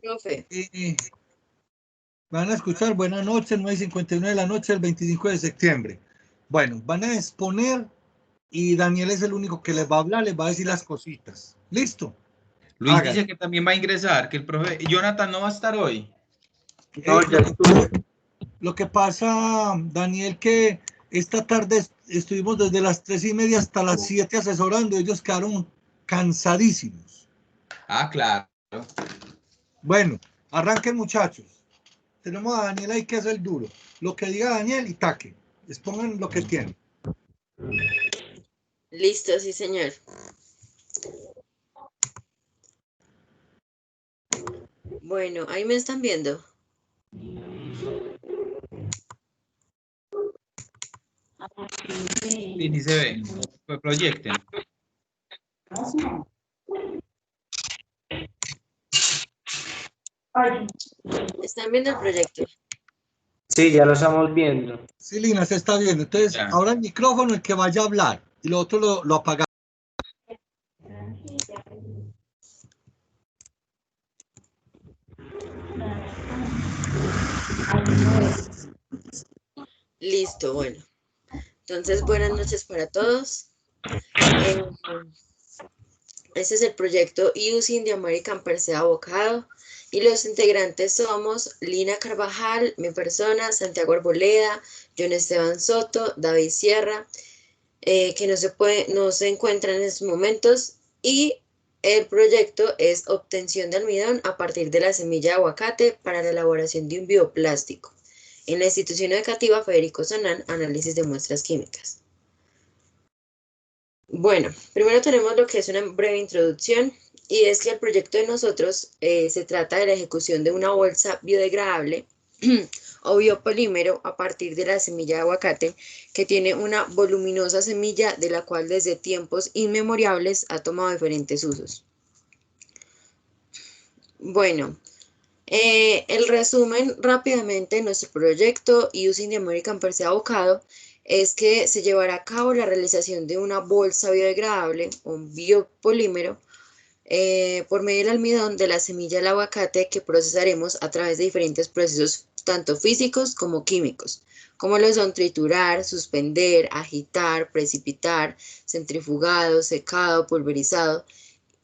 Profe. Van a escuchar Buenas noches, 9:59 de la noche, el 25 de septiembre. Bueno, van a exponer y Daniel es el único que les va a hablar, les va a decir las cositas. ¿Listo? Luis Hagan. dice que también va a ingresar, que el profe Jonathan no va a estar hoy. No, ya estuve. Lo que pasa, Daniel, que esta tarde estuvimos desde las 3:30 hasta las 7 asesorando. Ellos quedaron cansadísimos. Ah, claro. Bueno, arranquen, muchachos. Tenemos a Daniel ahí que es el duro. Lo que diga Daniel y taque. Expongan lo que tienen. Listo, sí, señor. Bueno, ahí me están viendo. Sí se ve. Pues proyecten. ¿Están viendo el proyecto? Sí, ya lo estamos viendo. Sí, Lina, se está viendo. Entonces, Ya. ahora el micrófono, el que vaya a hablar. Y lo otro lo apagamos. Listo, bueno. Entonces, buenas noches para todos. Este es el proyecto Using the American Per Se Avocado y los integrantes somos Lina Carvajal, mi persona, Santiago Arboleda, John Esteban Soto, David Sierra, que no se encuentran en estos momentos, y el proyecto es obtención de almidón a partir de la semilla de aguacate para la elaboración de un bioplástico. En la institución educativa Federico Sonán, análisis de muestras químicas. Bueno, primero tenemos lo que es una breve introducción, y es que el proyecto de nosotros se trata de la ejecución de una bolsa biodegradable o biopolímero a partir de la semilla de aguacate, que tiene una voluminosa semilla de la cual desde tiempos inmemoriales ha tomado diferentes usos. Bueno, el resumen rápidamente de nuestro proyecto Using the American Per Se Avocado es que se llevará a cabo la realización de una bolsa biodegradable, un biopolímero, por medio del almidón de la semilla del aguacate, que procesaremos a través de diferentes procesos tanto físicos como químicos, como lo son triturar, suspender, agitar, precipitar, centrifugado, secado, pulverizado,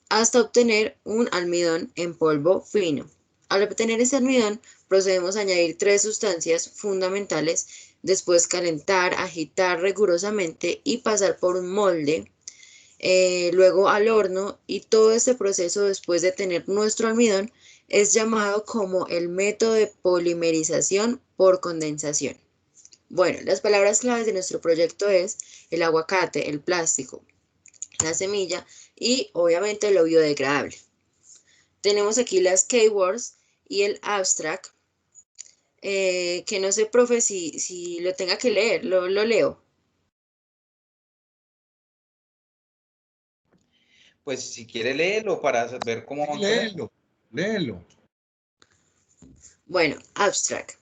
hasta obtener un almidón en polvo fino. Al obtener ese almidón, procedemos a añadir 3 sustancias fundamentales, después calentar, agitar rigurosamente y pasar por un molde, luego al horno, y todo este proceso, después de tener nuestro almidón, es llamado como el método de polimerización por condensación. Bueno, las palabras claves de nuestro proyecto es el aguacate, el plástico, la semilla y obviamente lo biodegradable. Tenemos aquí las keywords y el abstract, que no sé, profe, si lo tenga que leer, lo leo. Pues si quiere léelo para ver cómo van con eso. Léelo. Bueno, abstract.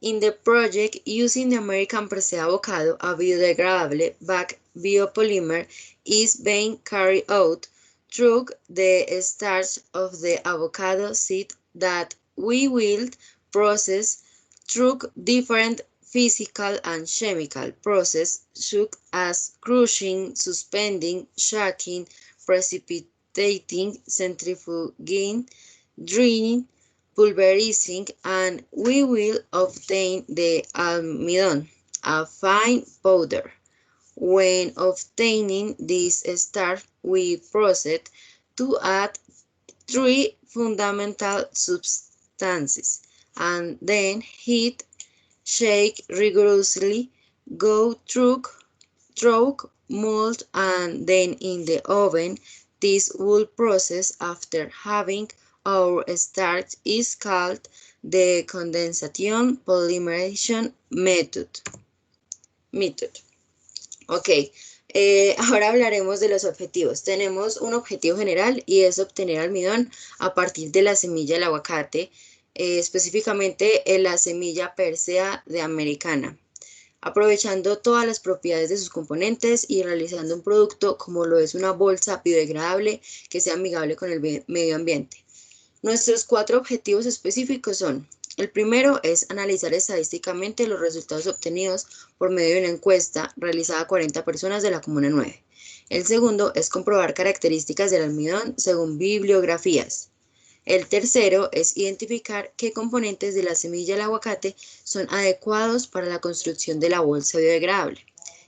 In the project, using the American Per Se Avocado, a biodegradable back biopolymer is being carried out through the starch of the avocado seed that we will process through different physical and chemical processes such as crushing, suspending, shocking, precipitating, centrifuging, drying, pulverizing, and we will obtain the almidon, a fine powder. When obtaining this starch, we proceed to add 3 fundamental substances, and then heat, shake rigorously, go through, mold, and then in the oven. This whole process, after having our starch, is called the condensation polymerization method. Ok, ahora hablaremos de los objetivos. Tenemos un objetivo general y es obtener almidón a partir de la semilla del aguacate, específicamente la semilla Persea de Americana, aprovechando todas las propiedades de sus componentes y realizando un producto como lo es una bolsa biodegradable que sea amigable con el medio ambiente. Nuestros 4 objetivos específicos son: el primero es analizar estadísticamente los resultados obtenidos por medio de una encuesta realizada a 40 personas de la Comuna 9. El segundo es comprobar características del almidón según bibliografías. El tercero es identificar qué componentes de la semilla del aguacate son adecuados para la construcción de la bolsa biodegradable.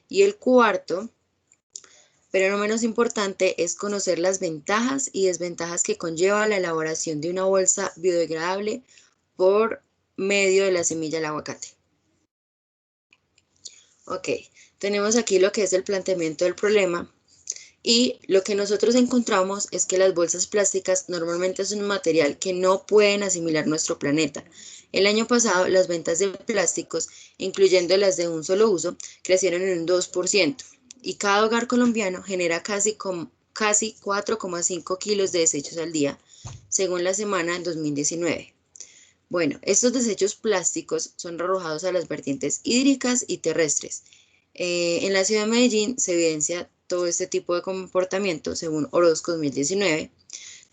Y el cuarto, pero no menos importante, es conocer las ventajas y desventajas que conlleva la elaboración de una bolsa biodegradable por medio de la semilla del aguacate. Ok, tenemos aquí lo que es el planteamiento del problema. Y lo que nosotros encontramos es que las bolsas plásticas normalmente son un material que no pueden asimilar nuestro planeta. El año pasado, las ventas de plásticos, incluyendo las de un solo uso, crecieron en un 2%, y cada hogar colombiano genera casi 4,5 kilos de desechos al día, según la semana en 2019. Bueno, estos desechos plásticos son arrojados a las vertientes hídricas y terrestres. En la ciudad de Medellín se evidencia todo este tipo de comportamiento según Orozco 2019,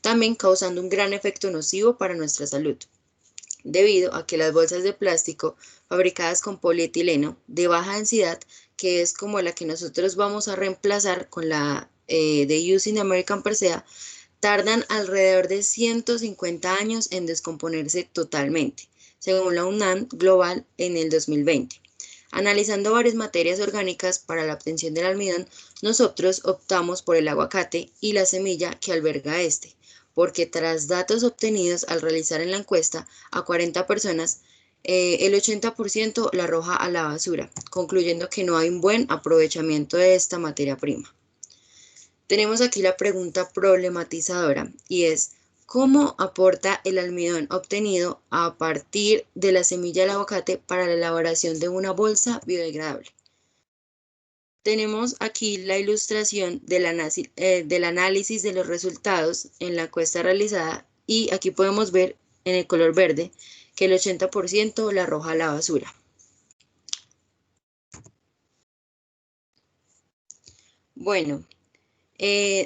también causando un gran efecto nocivo para nuestra salud, debido a que las bolsas de plástico fabricadas con polietileno de baja densidad, que es como la que nosotros vamos a reemplazar con la de Using American Persea, tardan alrededor de 150 años en descomponerse totalmente, según la UNAM Global en el 2020. Analizando varias materias orgánicas para la obtención del almidón, nosotros optamos por el aguacate y la semilla que alberga este, porque tras datos obtenidos al realizar en la encuesta a 40 personas, el 80% la arroja a la basura, concluyendo que no hay un buen aprovechamiento de esta materia prima. Tenemos aquí la pregunta problematizadora y es: ¿cómo aporta el almidón obtenido a partir de la semilla del aguacate para la elaboración de una bolsa biodegradable? Tenemos aquí la ilustración del análisis de los resultados en la encuesta realizada, y aquí podemos ver en el color verde que el 80% la arroja a la basura. Bueno,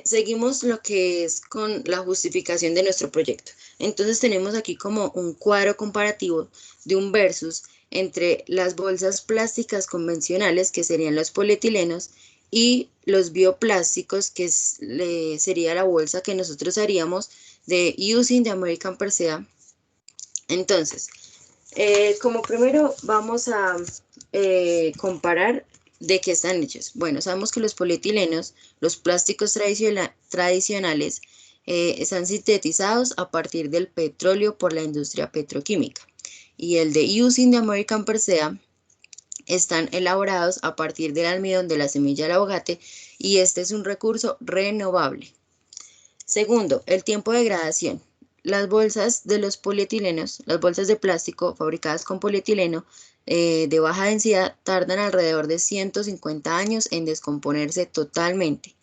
seguimos lo que es con la justificación de nuestro proyecto. Entonces tenemos aquí como un cuadro comparativo de un versus entre las bolsas plásticas convencionales, que serían los polietilenos, y los bioplásticos, que sería la bolsa que nosotros haríamos de Using the American Persea. Entonces, como primero vamos a comparar de qué están hechos. Bueno, sabemos que los polietilenos, los plásticos tradicionales, están sintetizados a partir del petróleo por la industria petroquímica. Y el de Using the American Persea están elaborados a partir del almidón de la semilla del aguacate, y este es un recurso renovable. Segundo, el tiempo de degradación. Las bolsas de los polietilenos, las bolsas de plástico fabricadas con polietileno de baja densidad, tardan alrededor de 150 años en descomponerse totalmente.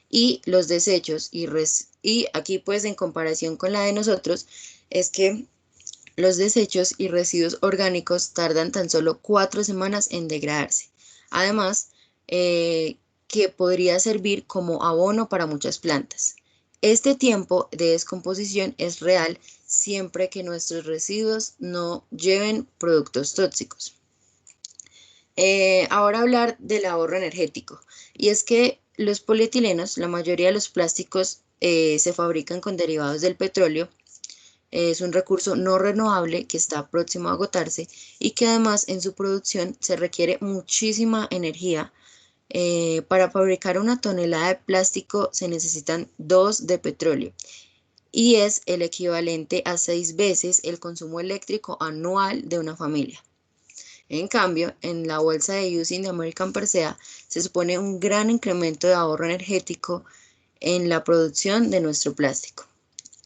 Y los desechos, y aquí pues en comparación con la de nosotros, es que los desechos y residuos orgánicos tardan tan solo 4 semanas en degradarse. Además, que podría servir como abono para muchas plantas. Este tiempo de descomposición es real siempre que nuestros residuos no lleven productos tóxicos. Ahora hablar del ahorro energético. Y es que los polietilenos, la mayoría de los plásticos se fabrican con derivados del petróleo. Es un recurso no renovable que está próximo a agotarse, y que además en su producción se requiere muchísima energía. Para fabricar una tonelada de plástico se necesitan 2 de petróleo, y es el equivalente a 6 veces el consumo eléctrico anual de una familia. En cambio, en la bolsa de Using the American Persea se supone un gran incremento de ahorro energético en la producción de nuestro plástico.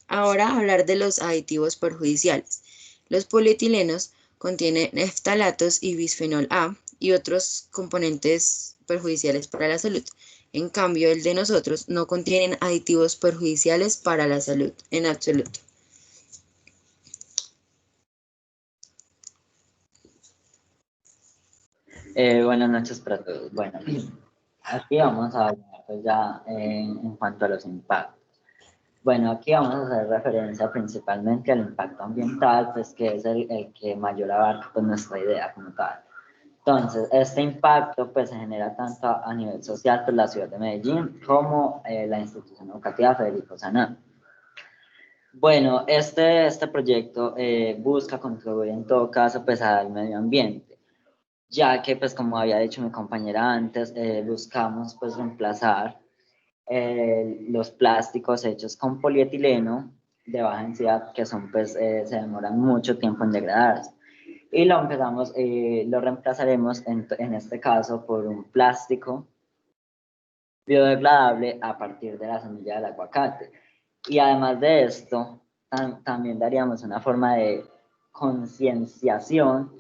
Ahora hablar de los aditivos perjudiciales. Los polietilenos contienen phtalatos y bisfenol A y otros componentes perjudiciales para la salud. En cambio, el de nosotros no contienen aditivos perjudiciales para la salud en absoluto. Buenas noches para todos. Bueno, aquí vamos a hablar pues ya en cuanto a los impactos. Bueno, aquí vamos a hacer referencia principalmente al impacto ambiental, pues que es el que mayor abarca pues, nuestra idea como tal. Entonces, este impacto pues se genera tanto a nivel social por la ciudad de Medellín como la institución educativa Federico Sanán. Bueno, este proyecto busca contribuir en todo caso pues al medio ambiente, ya que pues como había dicho mi compañera antes, buscamos pues reemplazar los plásticos hechos con polietileno de baja densidad, que son pues se demoran mucho tiempo en degradarse. Y lo reemplazaremos en este caso por un plástico biodegradable a partir de la semilla del aguacate. Y además de esto, también daríamos una forma de concienciación,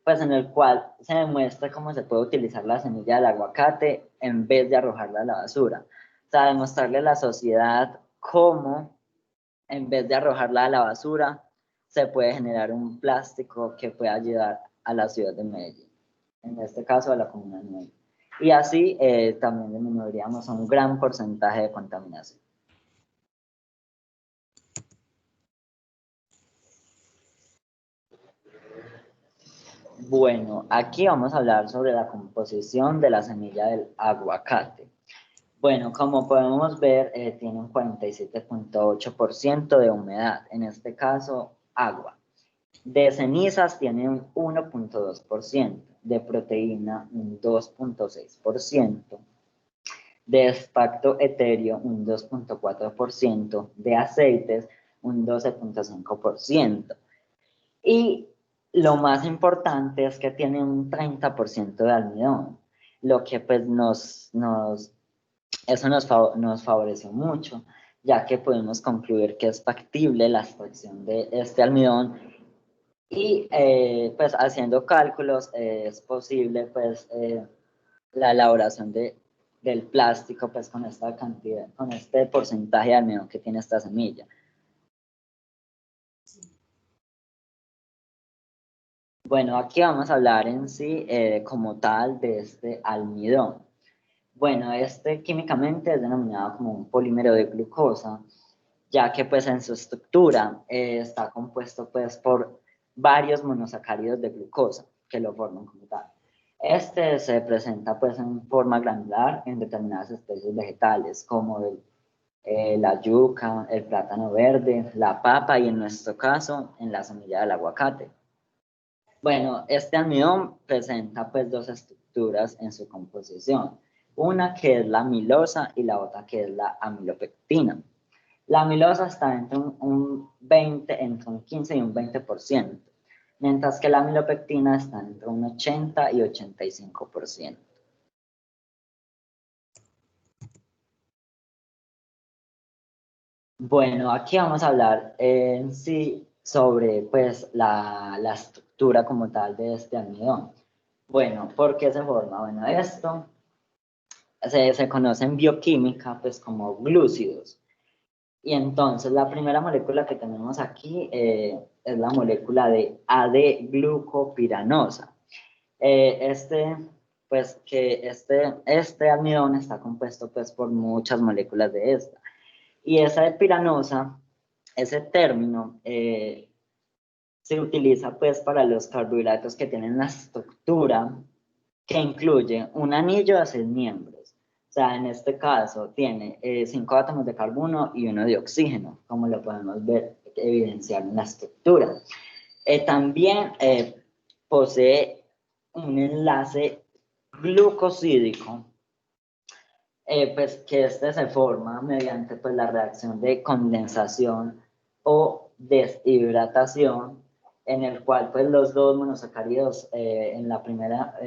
pues en el cual se demuestra cómo se puede utilizar la semilla del aguacate en vez de arrojarla a la basura. O sea, demostrarle a la sociedad cómo, en vez de arrojarla a la basura, se puede generar un plástico que pueda ayudar a la ciudad de Medellín, en este caso a la comuna de Medellín. Y así también disminuiríamos un gran porcentaje de contaminación. Bueno, aquí vamos a hablar sobre la composición de la semilla del aguacate. Bueno, como podemos ver, tiene un 47.8% de humedad, en este caso, agua. De cenizas tiene un 1.2%, de proteína un 2.6%, de extracto etéreo un 2.4%, de aceites un 12.5%. Y lo más importante es que tiene un 30% de almidón, lo que pues eso nos favoreció mucho, ya que pudimos concluir que es factible la extracción de este almidón y pues haciendo cálculos es posible pues la elaboración del plástico pues con esta cantidad, con este porcentaje de almidón que tiene esta semilla. Bueno, aquí vamos a hablar en sí como tal de este almidón. Bueno, este químicamente es denominado como un polímero de glucosa, ya que pues en su estructura está compuesto pues por varios monosacáridos de glucosa que lo forman como tal. Este se presenta pues en forma granular en determinadas especies vegetales como la yuca, el plátano verde, la papa y en nuestro caso en la semilla del aguacate. Bueno, este almidón presenta pues dos estructuras en su composición, una que es la amilosa y la otra que es la amilopectina. La amilosa está entre entre un 15 y un 20%, mientras que la amilopectina está entre un 80 y 85%. Bueno, aquí vamos a hablar en sí sobre pues, la estructura como tal de este almidón. Bueno, ¿por qué se forma? Bueno, esto se conoce en bioquímica pues, como glúcidos. Y entonces la primera molécula que tenemos aquí es la molécula de AD-glucopiranosa. Este almidón está compuesto pues, por muchas moléculas de esta. Y esa de piranosa, ese término, se utiliza pues para los carbohidratos que tienen la estructura que incluye un anillo de 6 miembros. O sea, en este caso tiene 5 átomos de carbono y 1 de oxígeno, como lo podemos ver evidenciar en la estructura. También posee un enlace glucosídico, pues que este se forma mediante pues, la reacción de condensación o deshidratación, en el cual pues, los dos monosacáridos en la primera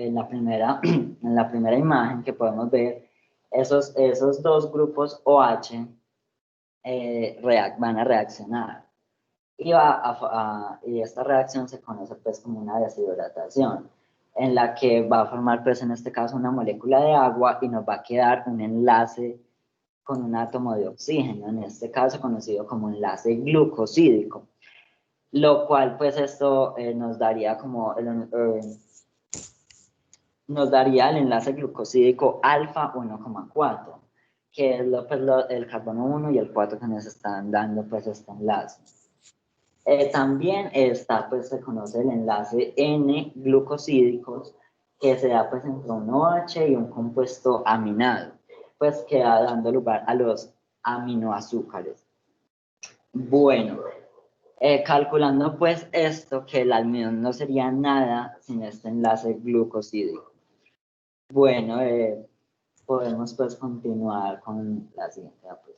imagen que podemos ver, esos dos grupos OH van a reaccionar. Y esta reacción se conoce pues como una deshidratación, en la que va a formar pues en este caso una molécula de agua y nos va a quedar un enlace con un átomo de oxígeno, en este caso conocido como enlace glucosídico, lo cual pues esto nos daría nos daría el enlace glucosídico alfa 1,4, que es el carbono 1 y el 4 que nos están dando pues este enlace. También está, pues se conoce el enlace N-glucosídicos, que se da pues entre un OH y un compuesto aminado, pues que va dando lugar a los aminoazúcares. Bueno, calculando pues esto, que el almidón no sería nada sin este enlace glucosídico. Bueno, podemos pues continuar con la siguiente diapositiva.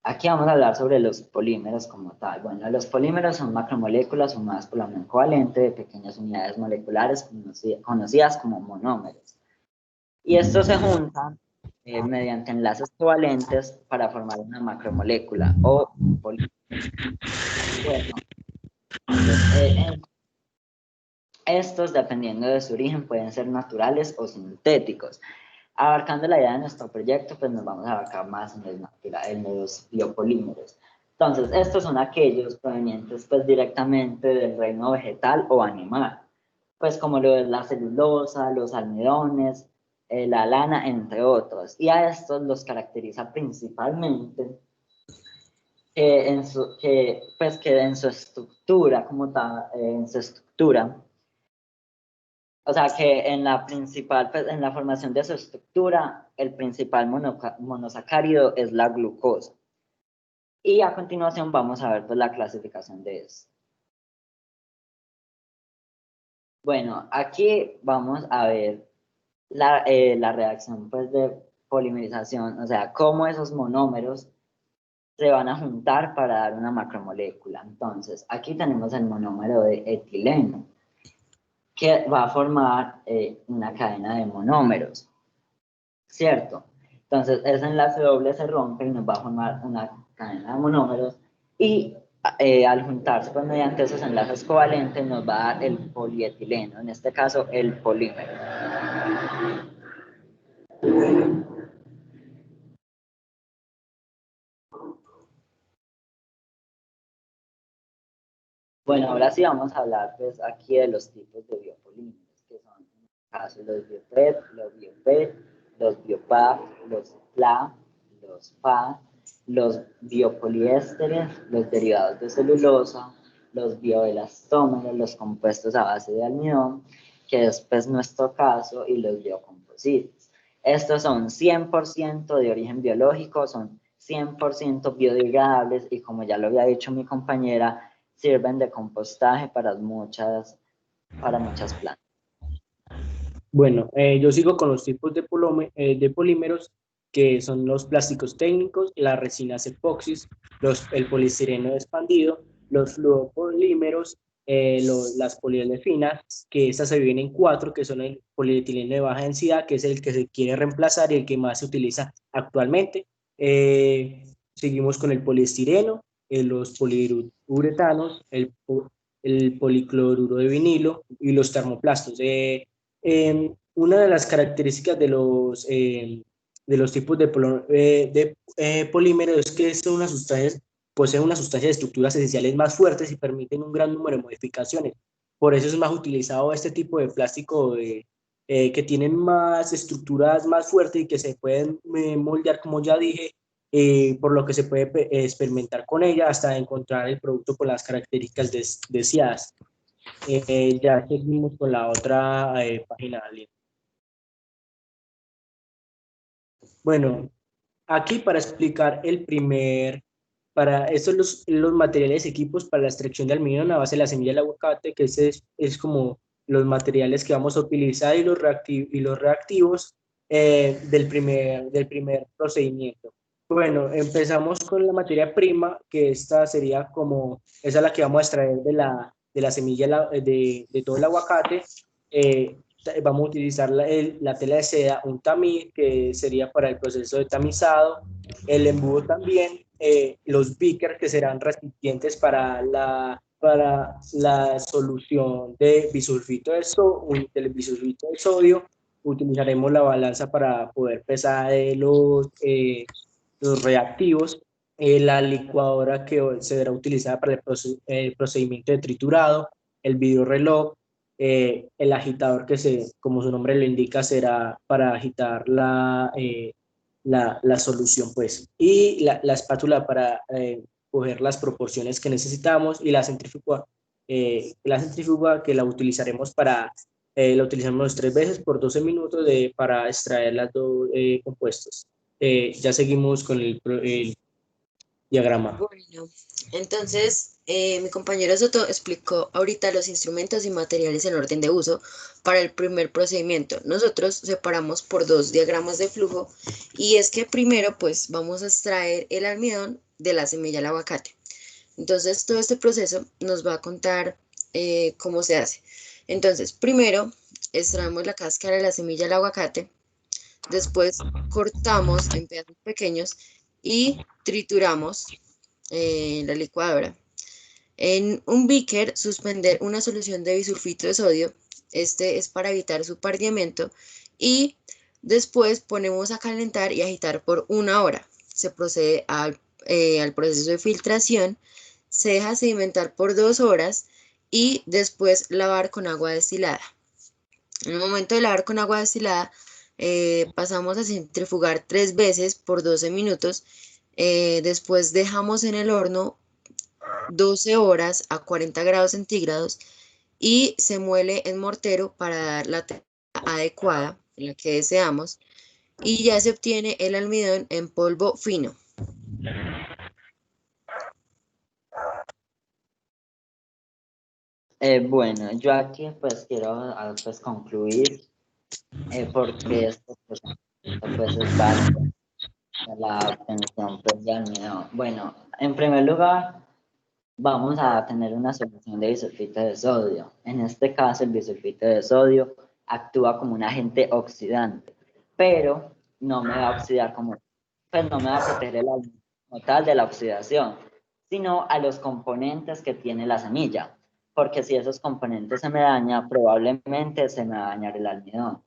Aquí vamos a hablar sobre los polímeros como tal. Bueno, los polímeros son macromoléculas formadas por la unión covalente de pequeñas unidades moleculares conocidas como monómeros. Y estos se juntan mediante enlaces covalentes para formar una macromolécula o polímero. Bueno, estos, dependiendo de su origen, pueden ser naturales o sintéticos. Abarcando la idea de nuestro proyecto, pues nos vamos a abarcar más en los biopolímeros. Entonces, estos son aquellos provenientes pues directamente del reino vegetal o animal, pues como lo es la celulosa, los almidones, la lana, entre otros. Y a estos los caracteriza principalmente que en su estructura, como tal, en su estructura, o sea, que en la principal, pues, en la formación de su estructura, el principal monosacárido es la glucosa. Y a continuación vamos a ver pues, la clasificación de esto. Bueno, aquí vamos a ver la reacción pues, de polimerización, o sea, cómo esos monómeros se van a juntar para dar una macromolécula. Entonces, aquí tenemos el monómero de etileno, que va a formar una cadena de monómeros, ¿cierto? Entonces, ese enlace doble se rompe y nos va a formar una cadena de monómeros y al juntarse pues, mediante esos enlaces covalentes nos va a dar el polietileno, en este caso el polímero. Bueno, ahora sí vamos a hablar pues aquí de los tipos de biopolímeros, que son en este caso los biopep, los biopet, los biopap, los PLA, los PA, los biopoliésteres, los derivados de celulosa, los bioelastómeros, los compuestos a base de almidón, que es pues nuestro caso, y los biocomposites. Estos son 100% de origen biológico, son 100% biodegradables y como ya lo había dicho mi compañera, sirven de compostaje para muchas plantas. Bueno, yo sigo con los tipos de polímeros, que son los plásticos técnicos, las resinas epoxis, el poliestireno expandido, los fluoropolímeros, las poliolefinadas, que estas se dividen en 4, que son el polietileno de baja densidad, que es el que se quiere reemplazar y el que más se utiliza actualmente. Seguimos con el poliestireno, los poliuretanos, el policloruro de vinilo y los termoplastos. Una de las características de los tipos de polímeros es que poseen una sustancia de estructuras esenciales más fuertes y permiten un gran número de modificaciones. Por eso es más utilizado este tipo de plástico que tienen más estructuras más fuertes y que se pueden moldear, como ya dije, por lo que se puede experimentar con ella hasta encontrar el producto con las características deseadas. Ya seguimos con la otra página. Bueno, aquí para explicar estos los materiales equipos para la extracción de almidón a base de la semilla del aguacate, que es como los materiales que vamos a utilizar y los reactivos del primer procedimiento. Bueno, empezamos con la materia prima, que esta sería esa es la que vamos a extraer de la semilla de todo el aguacate. Vamos a utilizar la tela de seda, un tamiz, que sería para el proceso de tamizado, el embudo también, los beakers, que serán recipientes para la solución de bisulfito del bisulfito de sodio. Utilizaremos la balanza para poder pesar los reactivos, la licuadora que será utilizada para el procedimiento de triturado, el vidrio reloj, el agitador como su nombre lo indica, será para agitar la solución, pues, y la espátula para coger las proporciones que necesitamos, y la centrífuga que la utilizaremos la utilizamos 3 veces por 12 minutos para extraer las dos compuestos. Ya seguimos con el diagrama. Bueno, entonces mi compañero Soto explicó ahorita los instrumentos y materiales en orden de uso para el primer procedimiento. Nosotros separamos por dos diagramas de flujo y es que primero pues vamos a extraer el almidón de la semilla del aguacate. Entonces todo este proceso nos va a contar cómo se hace. Entonces primero extraemos la cáscara de la semilla del aguacate, después cortamos en pedazos pequeños y trituramos la licuadora. En un beaker, suspender una solución de bisulfito de sodio. Este es para evitar su pardiamiento. Y después ponemos a calentar y agitar por 1 hora. Se procede al proceso de filtración. Se deja sedimentar por 2 horas y después lavar con agua destilada. En el momento de lavar con agua destilada, pasamos a centrifugar 3 veces por 12 minutos. Después dejamos en el horno 12 horas a 40 grados centígrados y se muele en mortero para dar la textura adecuada en la que deseamos y ya se obtiene el almidón en polvo fino. Bueno, yo aquí pues quiero pues concluir porque esto pues es básico para la obtención pues, de almidón. Bueno, en primer lugar vamos a tener una solución de bisulfito de sodio. En este caso el bisulfito de sodio actúa como un agente oxidante, pero no me va a oxidar pues no me va a proteger el almidón como tal de la oxidación, sino a los componentes que tiene la semilla, porque si esos componentes se me dañan, probablemente se me va a dañar el almidón.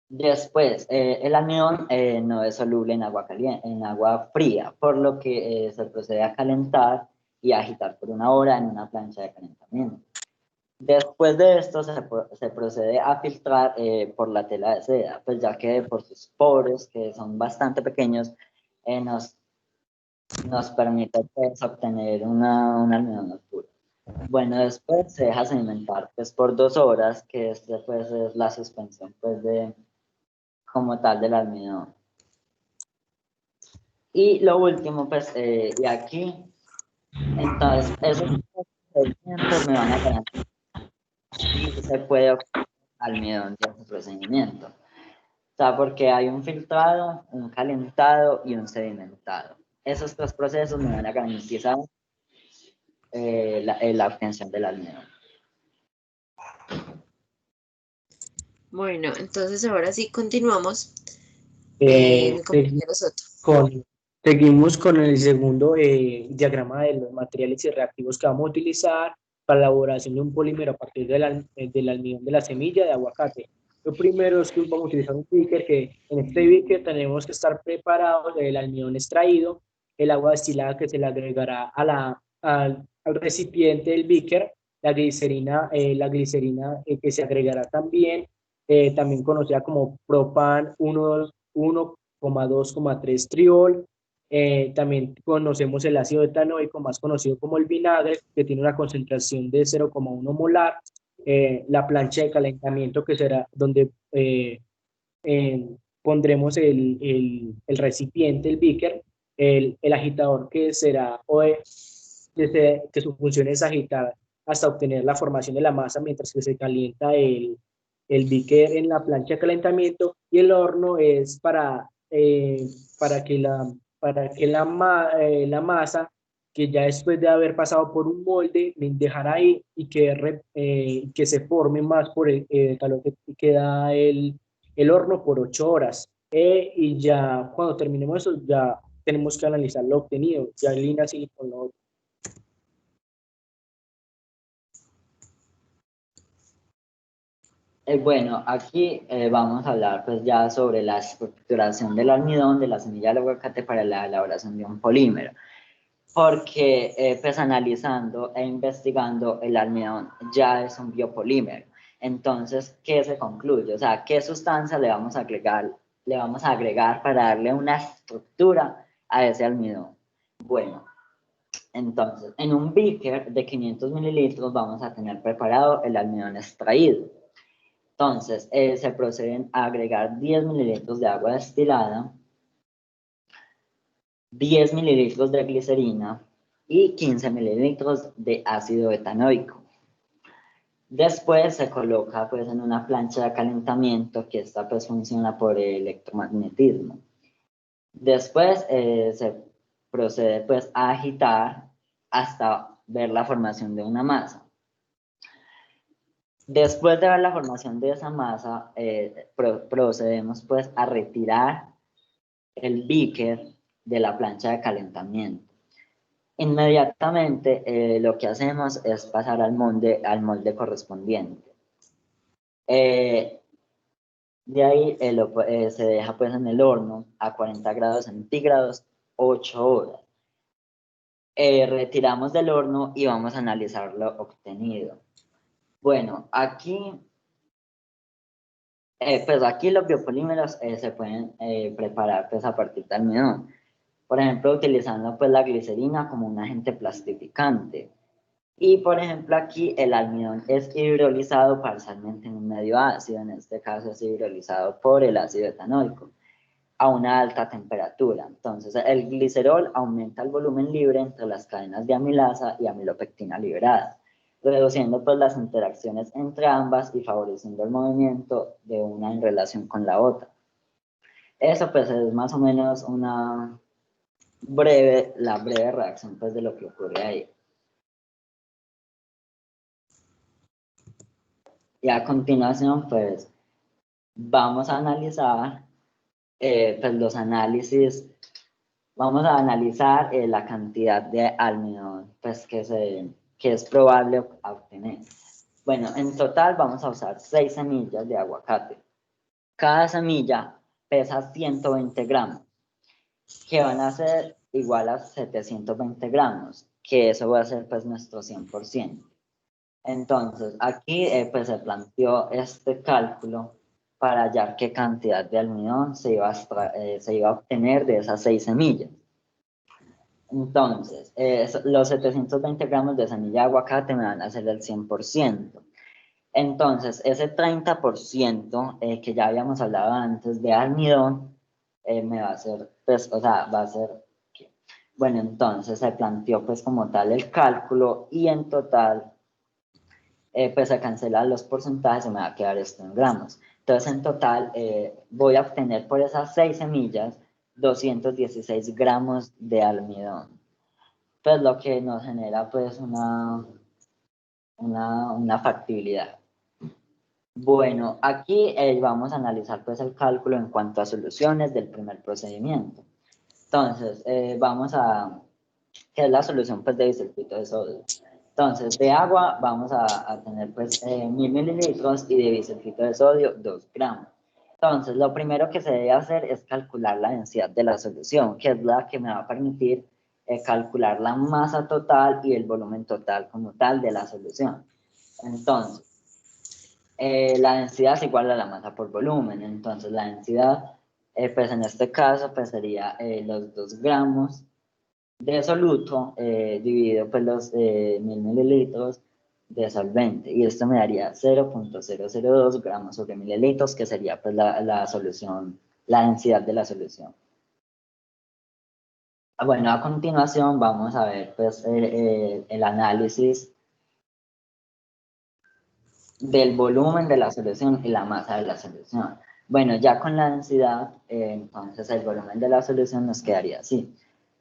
Después, el almidón no es soluble en agua caliente, en agua fría, por lo que se procede a calentar y a agitar por 1 hora en una plancha de calentamiento. Después de esto se procede a filtrar por la tela de seda, pues ya que por sus poros, que son bastante pequeños, nos permite pues, obtener un almidón oscuro. Bueno, después se deja sedimentar pues, por 2 horas, que pues, es la suspensión pues, como tal del almidón. Y lo último, pues, y aquí, entonces, esos procedimientos me van a garantizar que se puede obtener almidón de ese procedimiento. O sea, porque hay un filtrado, un calentado y un sedimentado. Esos 3 procesos me van a garantizar la obtención del almidón. Bueno, entonces ahora sí continuamos. Mi Seguimos compañero Soto. seguimos con el segundo diagrama de los materiales y reactivos que vamos a utilizar para la elaboración de un polímero a partir del almidón de la semilla de aguacate. Lo primero es que vamos a utilizar un beaker, que en este beaker tenemos que estar preparados del almidón extraído, el agua destilada que se le agregará al recipiente del beaker, la glicerina que se agregará también, también conocida como propan 1,2,3 triol. También conocemos el ácido etanoico, más conocido como el vinagre, que tiene una concentración de 0,1 molar. La plancha de calentamiento, que será donde pondremos el recipiente, el beaker, el agitador, que será que su función es agitar hasta obtener la formación de la masa mientras que se calienta el beaker en la plancha de calentamiento, y el horno es para que la masa, que ya después de haber pasado por un molde, dejar ahí y que se forme más por el calor que da el horno por 8 horas. Y ya cuando terminemos eso, ya tenemos que analizar lo obtenido, ya en línea así con lo otro. Bueno, aquí vamos a hablar pues ya sobre la estructuración del almidón de la semilla del aguacate para la elaboración de un polímero, porque pues analizando e investigando el almidón ya es un biopolímero. Entonces, ¿qué se concluye? O sea, ¿qué sustancia le vamos a agregar para darle una estructura a ese almidón? Bueno, entonces, en un beaker de 500 mililitros vamos a tener preparado el almidón extraído. Entonces, se proceden a agregar 10 mililitros de agua destilada, 10 mililitros de glicerina y 15 mililitros de ácido etanoico. Después se coloca pues en una plancha de calentamiento que esta pues funciona por electromagnetismo. Después se procede pues a agitar hasta ver la formación de una masa. Después de ver la formación de esa masa, procedemos pues a retirar el beaker de la plancha de calentamiento. Inmediatamente lo que hacemos es pasar al molde correspondiente. De ahí se deja pues en el horno a 40 grados centígrados 8 horas. Retiramos del horno y vamos a analizar lo obtenido. Bueno, aquí los biopolímeros se pueden preparar pues a partir del almidón. Por ejemplo, utilizando pues la glicerina como un agente plastificante. Y por ejemplo aquí el almidón es hidrolizado parcialmente en un medio ácido, en este caso es hidrolizado por el ácido etanoico a una alta temperatura. Entonces el glicerol aumenta el volumen libre entre las cadenas de amilasa y amilopectina liberadas, reduciendo pues las interacciones entre ambas y favoreciendo el movimiento de una en relación con la otra. Eso pues es más o menos la breve reacción pues de lo que ocurre ahí. Y a continuación, pues, vamos a analizar, pues, los análisis, vamos a analizar la cantidad de almidón, pues, que es probable obtener. Bueno, en total vamos a usar 6 semillas de aguacate. Cada semilla pesa 120 gramos, que van a ser igual a 720 gramos, que eso va a ser, pues, nuestro 100%. Entonces, aquí pues se planteó este cálculo para hallar qué cantidad de almidón se iba a obtener de esas 6 semillas. Entonces, los 720 gramos de semilla de aguacate me van a hacer el 100%. Entonces, ese 30% que ya habíamos hablado antes de almidón, me va a hacer, pues, o sea, va a ser... Bueno, entonces se planteó pues como tal el cálculo y en total... pues a cancelar los porcentajes se me va a quedar esto en gramos. Entonces en total voy a obtener por esas 6 semillas 216 gramos de almidón. Pues lo que nos genera pues una factibilidad. Bueno, aquí vamos a analizar pues el cálculo en cuanto a soluciones del primer procedimiento. Entonces vamos a, ¿qué es la solución pues de disulfito de sodio? Entonces, de agua vamos a tener pues 1000 mililitros y de bisulfito de sodio 2 gramos. Entonces, lo primero que se debe hacer es calcular la densidad de la solución, que es la que me va a permitir calcular la masa total y el volumen total como tal de la solución. Entonces, la densidad es igual a la masa por volumen. Entonces, la densidad, pues en este caso, pues sería los 2 gramos de soluto dividido por los 1000 mililitros de solvente, y esto me daría 0.002 gramos sobre mililitros, que sería pues la solución, la densidad de la solución. Bueno, a continuación vamos a ver pues el análisis del volumen de la solución y la masa de la solución. Bueno, ya con la densidad, entonces el volumen de la solución nos quedaría así.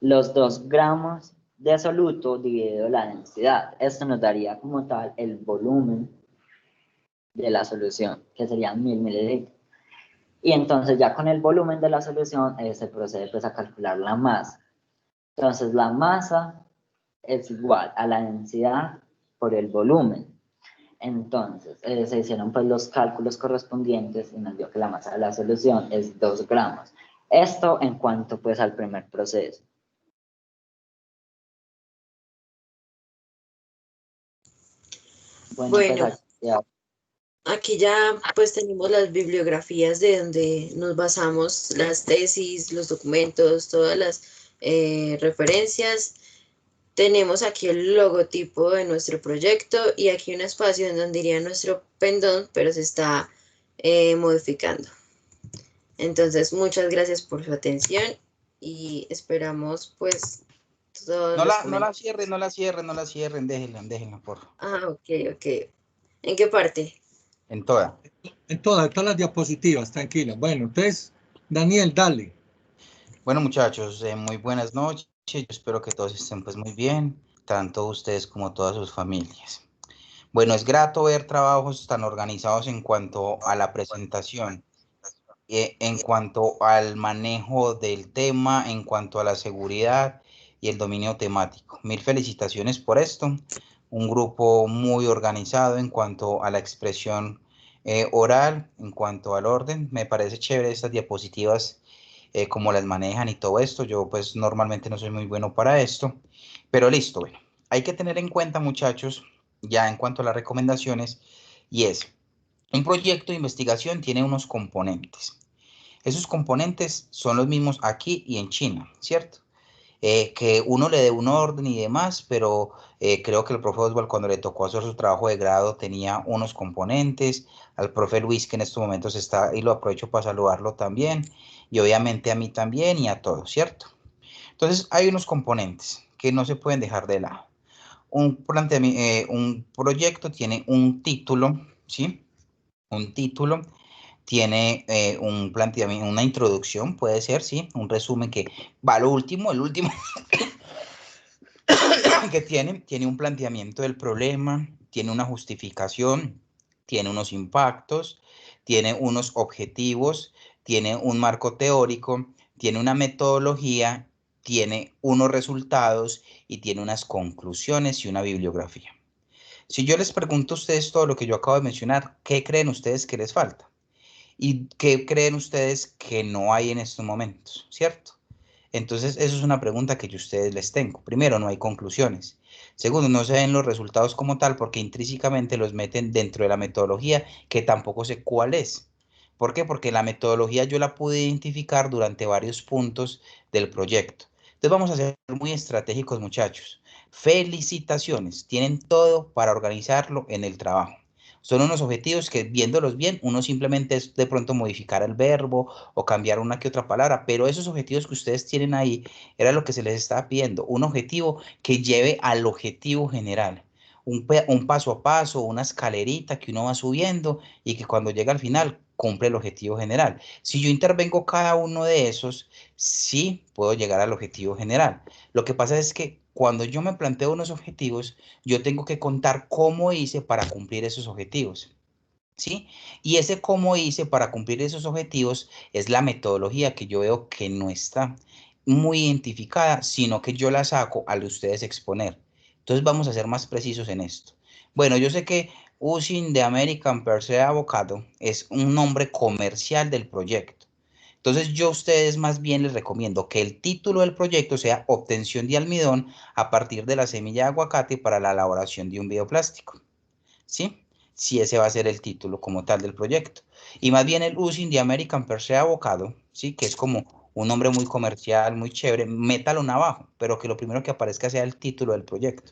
Los 2 gramos de soluto dividido la densidad. Esto nos daría como tal el volumen de la solución, que serían 1000 mililitros. Y entonces ya con el volumen de la solución se procede pues a calcular la masa. Entonces la masa es igual a la densidad por el volumen. Entonces, se hicieron pues los cálculos correspondientes y nos dio que la masa de la solución es 2 gramos. Esto en cuanto pues al primer proceso. Bueno, Bueno, pues ya. Aquí ya pues tenemos las bibliografías de donde nos basamos, las tesis, los documentos, todas las referencias. Tenemos aquí el logotipo de nuestro proyecto y aquí un espacio en donde iría nuestro pendón, pero se está modificando. Entonces, muchas gracias por su atención y esperamos pues todos No los la, no la comentarios. cierren, no la cierren, no la cierren, déjenla, por favor. Ah, ok, ok. ¿En qué parte? En toda. En todas las diapositivas, tranquila. Bueno, entonces, Daniel, dale. Bueno, muchachos, muy buenas noches. Yo espero que todos estén pues muy bien, tanto ustedes como todas sus familias. Bueno, es grato ver trabajos tan organizados en cuanto a la presentación, en cuanto al manejo del tema, en cuanto a la seguridad y el dominio temático. Mil felicitaciones por esto. Un grupo muy organizado en cuanto a la expresión oral, en cuanto al orden. Me parece chévere estas diapositivas, cómo las manejan y todo esto. Yo pues normalmente no soy muy bueno para esto, pero listo. Bueno, hay que tener en cuenta, muchachos, ya en cuanto a las recomendaciones, y es, un proyecto de investigación tiene unos componentes. Esos componentes son los mismos aquí y en China, ¿cierto? Que uno le dé un orden y demás, pero creo que el profe Oswald, cuando le tocó hacer su trabajo de grado, tenía unos componentes. Al profe Luis, que en estos momentos está, y lo aprovecho para saludarlo también, y obviamente a mí también y a todos, ¿cierto? Entonces hay unos componentes que no se pueden dejar de lado. Un proyecto tiene un título, ¿sí? Un título tiene un planteamiento, una introducción, puede ser, ¿sí? Un resumen que va lo último, el último que tiene un planteamiento del problema, tiene una justificación, tiene unos impactos, tiene unos objetivos, tiene un marco teórico, tiene una metodología, tiene unos resultados y tiene unas conclusiones y una bibliografía. Si yo les pregunto a ustedes todo lo que yo acabo de mencionar, ¿qué creen ustedes que les falta? ¿Y qué creen ustedes que no hay en estos momentos? ¿Cierto? Entonces, eso es una pregunta que yo a ustedes les tengo. Primero, no hay conclusiones. Segundo, no se ven los resultados como tal porque intrínsecamente los meten dentro de la metodología que tampoco sé cuál es. ¿Por qué? Porque la metodología yo la pude identificar durante varios puntos del proyecto. Entonces, vamos a ser muy estratégicos, muchachos. Felicitaciones. Tienen todo para organizarlo en el trabajo. Son unos objetivos que, viéndolos bien, uno simplemente es de pronto modificar el verbo o cambiar una que otra palabra, pero esos objetivos que ustedes tienen ahí era lo que se les estaba pidiendo, un objetivo que lleve al objetivo general, un paso a paso, una escalerita que uno va subiendo y que cuando llega al final cumple el objetivo general. Si yo intervengo cada uno de esos, sí puedo llegar al objetivo general. Lo que pasa es que cuando yo me planteo unos objetivos, yo tengo que contar cómo hice para cumplir esos objetivos, ¿sí? Y ese cómo hice para cumplir esos objetivos es la metodología que yo veo que no está muy identificada, sino que yo la saco al de ustedes exponer. Entonces vamos a ser más precisos en esto. Bueno, yo sé que Using the American Per Se Avocado es un nombre comercial del proyecto. Entonces yo a ustedes más bien les recomiendo que el título del proyecto sea Obtención de almidón a partir de la semilla de aguacate para la elaboración de un bioplástico, ¿sí? Si ese va a ser el título como tal del proyecto. Y más bien el Using the American Per Se Avocado, ¿sí? Que es como un nombre muy comercial, muy chévere, métalo en abajo, pero que lo primero que aparezca sea el título del proyecto,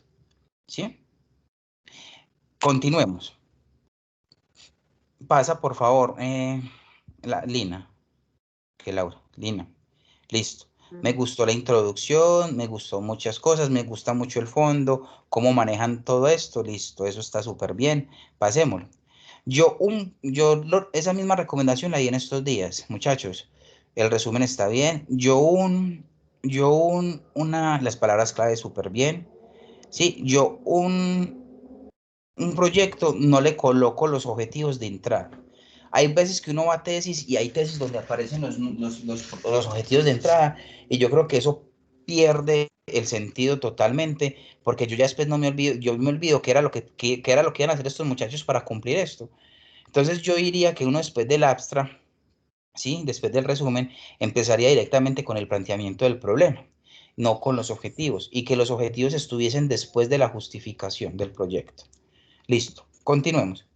¿sí? Continuemos. Pasa, por favor, Lina, que Laura, Lina. Listo. Me gustó la introducción, me gustó muchas cosas, me gusta mucho el fondo, cómo manejan todo esto, listo, eso está súper bien, pasémoslo. Esa misma recomendación la di en estos días, muchachos. El resumen está bien. Las palabras clave súper bien. Sí, un proyecto no le coloco los objetivos de entrada. Hay veces que uno va a tesis y hay tesis donde aparecen los objetivos de entrada y yo creo que eso pierde el sentido totalmente porque yo ya después no me olvido, yo me olvido qué era lo que era lo que iban a hacer estos muchachos para cumplir esto. Entonces yo diría que uno después del abstract, ¿sí? Después del resumen, empezaría directamente con el planteamiento del problema, no con los objetivos y que los objetivos estuviesen después de la justificación del proyecto. Listo, continuemos.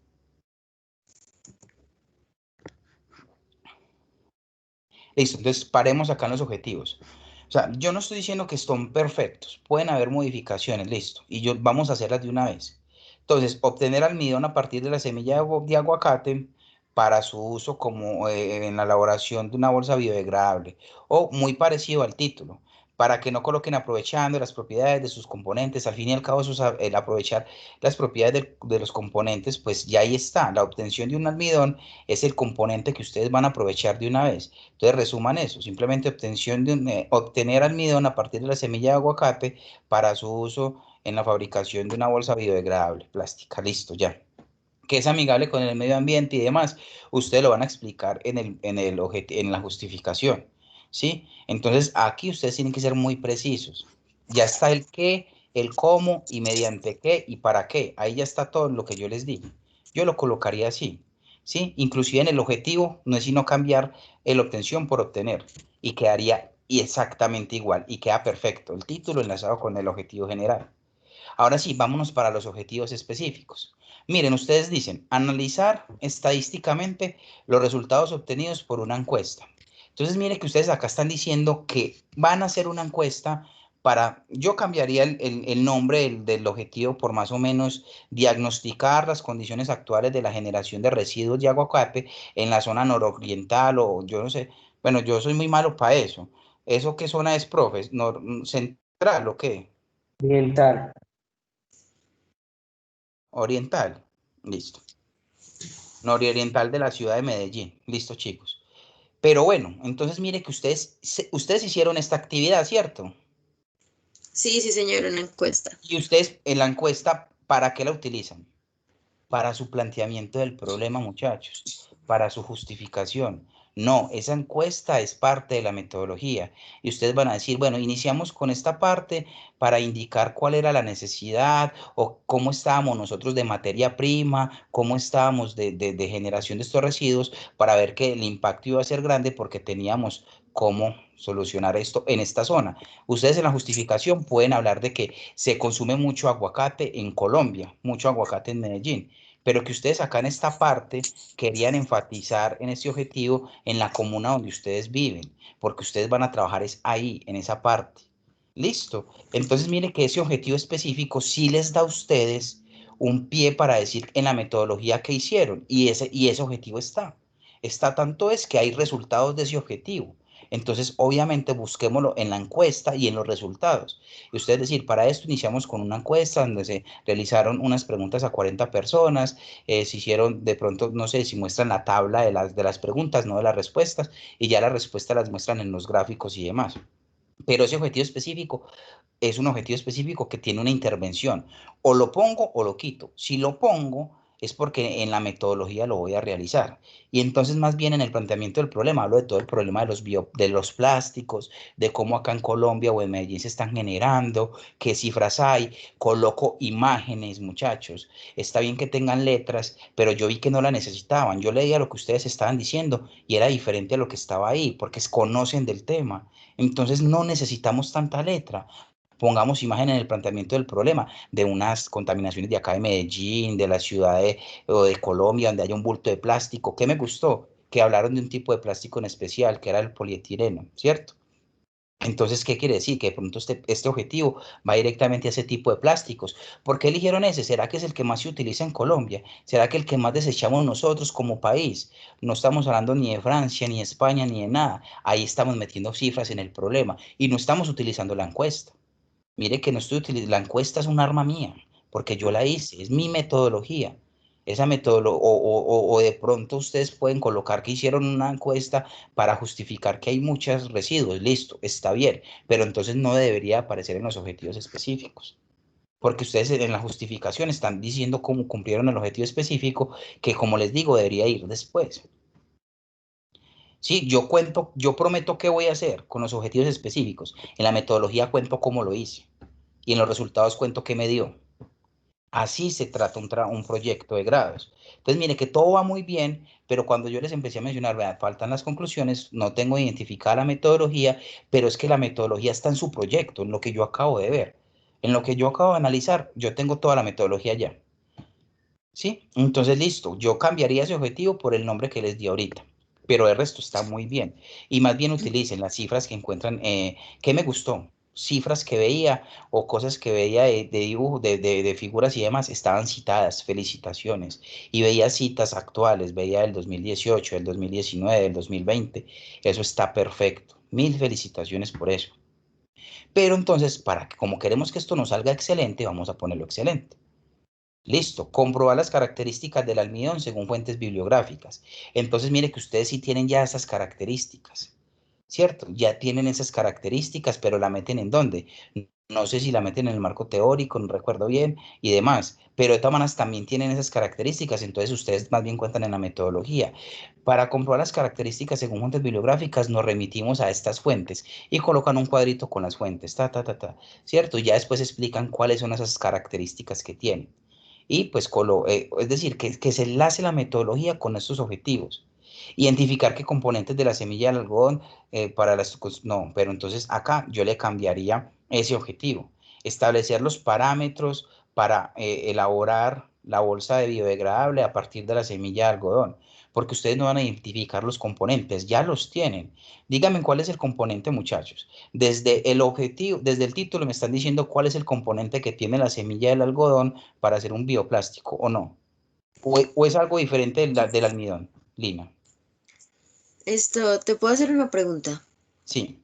Listo, entonces paremos acá en los objetivos. O sea, yo no estoy diciendo que son perfectos, pueden haber modificaciones, listo, y vamos a hacerlas de una vez. Entonces, obtener almidón a partir de la semilla de aguacate para su uso como en la elaboración de una bolsa biodegradable, o muy parecido al título, para que no coloquen aprovechando las propiedades de sus componentes. Al fin y al cabo, el aprovechar las propiedades de los componentes, pues ya ahí está. La obtención de un almidón es el componente que ustedes van a aprovechar de una vez. Entonces resuman eso, simplemente obtener almidón a partir de la semilla de aguacate para su uso en la fabricación de una bolsa biodegradable, plástica, listo, ya. Que es amigable con el medio ambiente y demás, ustedes lo van a explicar en la justificación, ¿sí? Entonces aquí ustedes tienen que ser muy precisos. Ya está el qué, el cómo y mediante qué y para qué. Ahí ya está todo lo que yo les dije. Yo lo colocaría así, ¿sí? Inclusive en el objetivo no es sino cambiar el obtención por obtener y quedaría exactamente igual y queda perfecto. El título enlazado con el objetivo general. Ahora sí, vámonos para los objetivos específicos. Miren, ustedes dicen, analizar estadísticamente los resultados obtenidos por una encuesta. Entonces, miren que ustedes acá están diciendo que van a hacer una encuesta para, yo cambiaría el nombre del objetivo por más o menos diagnosticar las condiciones actuales de la generación de residuos de aguacate en la zona nororiental o yo no sé, bueno, yo soy muy malo para eso. ¿Eso qué zona es, profe? ¿Central o qué? Oriental. Oriental, listo. Nororiental de la ciudad de Medellín, listo, chicos. Pero bueno, entonces mire que ustedes hicieron esta actividad, ¿cierto? Sí, sí, señor, una encuesta. Y ustedes en la encuesta, ¿para qué la utilizan? Para su planteamiento del problema, muchachos, para su justificación. No, esa encuesta es parte de la metodología y ustedes van a decir, bueno, iniciamos con esta parte para indicar cuál era la necesidad o cómo estábamos nosotros de materia prima, cómo estábamos de generación de estos residuos para ver que el impacto iba a ser grande porque teníamos cómo solucionar esto en esta zona. Ustedes en la justificación pueden hablar de que se consume mucho aguacate en Colombia, mucho aguacate en Medellín, pero que ustedes acá en esta parte querían enfatizar en este objetivo en la comuna donde ustedes viven, porque ustedes van a trabajar es ahí, en esa parte. Listo. Entonces, mire que ese objetivo específico sí les da a ustedes un pie para decir en la metodología que hicieron, y ese objetivo está. Está tanto es que hay resultados de ese objetivo. Entonces, obviamente, busquémoslo en la encuesta y en los resultados. Y ustedes decir, para esto iniciamos con una encuesta donde se realizaron unas preguntas a 40 personas, se hicieron de pronto, no sé, si muestran la tabla de las preguntas, no de las respuestas, y ya las respuestas las muestran en los gráficos y demás. Pero ese objetivo específico es un objetivo específico que tiene una intervención. O lo pongo o lo quito. Si lo pongo es porque en la metodología lo voy a realizar. Y entonces más bien en el planteamiento del problema, hablo de todo el problema de los plásticos, de cómo acá en Colombia o en Medellín se están generando, qué cifras hay, coloco imágenes, muchachos. Está bien que tengan letras, pero yo vi que no la necesitaban. Yo leía lo que ustedes estaban diciendo y era diferente a lo que estaba ahí, porque conocen del tema. Entonces no necesitamos tanta letra. Pongamos imagen en el planteamiento del problema de unas contaminaciones de acá de Medellín, de la ciudad o de Colombia, donde haya un bulto de plástico. ¿Qué me gustó? Que hablaron de un tipo de plástico en especial, que era el polietileno, ¿cierto? Entonces, ¿qué quiere decir? Que de pronto este objetivo va directamente a ese tipo de plásticos. ¿Por qué eligieron ese? ¿Será que es el que más se utiliza en Colombia? ¿Será que el que más desechamos nosotros como país? No estamos hablando ni de Francia, ni de España, ni de nada. Ahí estamos metiendo cifras en el problema y no estamos utilizando la encuesta. Mire que no estoy utilizando, la encuesta es un arma mía, porque yo la hice, es mi metodología. Esa metodología, o de pronto ustedes pueden colocar que hicieron una encuesta para justificar que hay muchos residuos, listo, está bien, pero entonces no debería aparecer en los objetivos específicos, porque ustedes en la justificación están diciendo cómo cumplieron el objetivo específico, que como les digo, debería ir después. Sí, yo prometo qué voy a hacer con los objetivos específicos. En la metodología cuento cómo lo hice y en los resultados cuento qué me dio. Así se trata un proyecto de grados. Entonces, mire que todo va muy bien, pero cuando yo les empecé a mencionar, vean, faltan las conclusiones, no tengo identificada la metodología, pero es que la metodología está en su proyecto, en lo que yo acabo de ver. En lo que yo acabo de analizar, yo tengo toda la metodología ya. ¿Sí? Entonces, listo, yo cambiaría ese objetivo por el nombre que les di ahorita. pero el resto está muy bien. Y más bien utilicen las cifras que encuentran, ¿qué me gustó? Cifras que veía o cosas que veía de dibujo, de figuras y demás, estaban citadas, felicitaciones. Y veía citas actuales, veía del 2018, del 2019, del 2020. Eso está perfecto. Mil felicitaciones por eso. Pero entonces, para que, como queremos que esto nos salga excelente, vamos a ponerlo excelente. Listo, comprobar las características del almidón según fuentes bibliográficas. Entonces, mire que ustedes sí tienen ya esas características, ¿cierto? Ya tienen esas características, pero ¿la meten en dónde? No sé si la meten en el marco teórico, no recuerdo bien, y demás, pero de todas maneras también tienen esas características, entonces ustedes más bien cuentan en la metodología. Para comprobar las características según fuentes bibliográficas, nos remitimos a estas fuentes y colocan un cuadrito con las fuentes, ¿cierto? Y ya después explican cuáles son esas características que tienen. Y pues, es decir, que se enlace la metodología con estos objetivos. Identificar qué componentes de la semilla del algodón para las... No, pero entonces acá yo le cambiaría ese objetivo. Establecer los parámetros para elaborar la bolsa de biodegradable a partir de la semilla de algodón. Porque ustedes no van a identificar los componentes, ya los tienen. Díganme cuál es el componente, muchachos. Desde el objetivo, desde el título me están diciendo cuál es el componente que tiene la semilla del algodón para hacer un bioplástico, ¿o no? ¿O es algo diferente del almidón, Lina? Esto, ¿te puedo hacer una pregunta? Sí.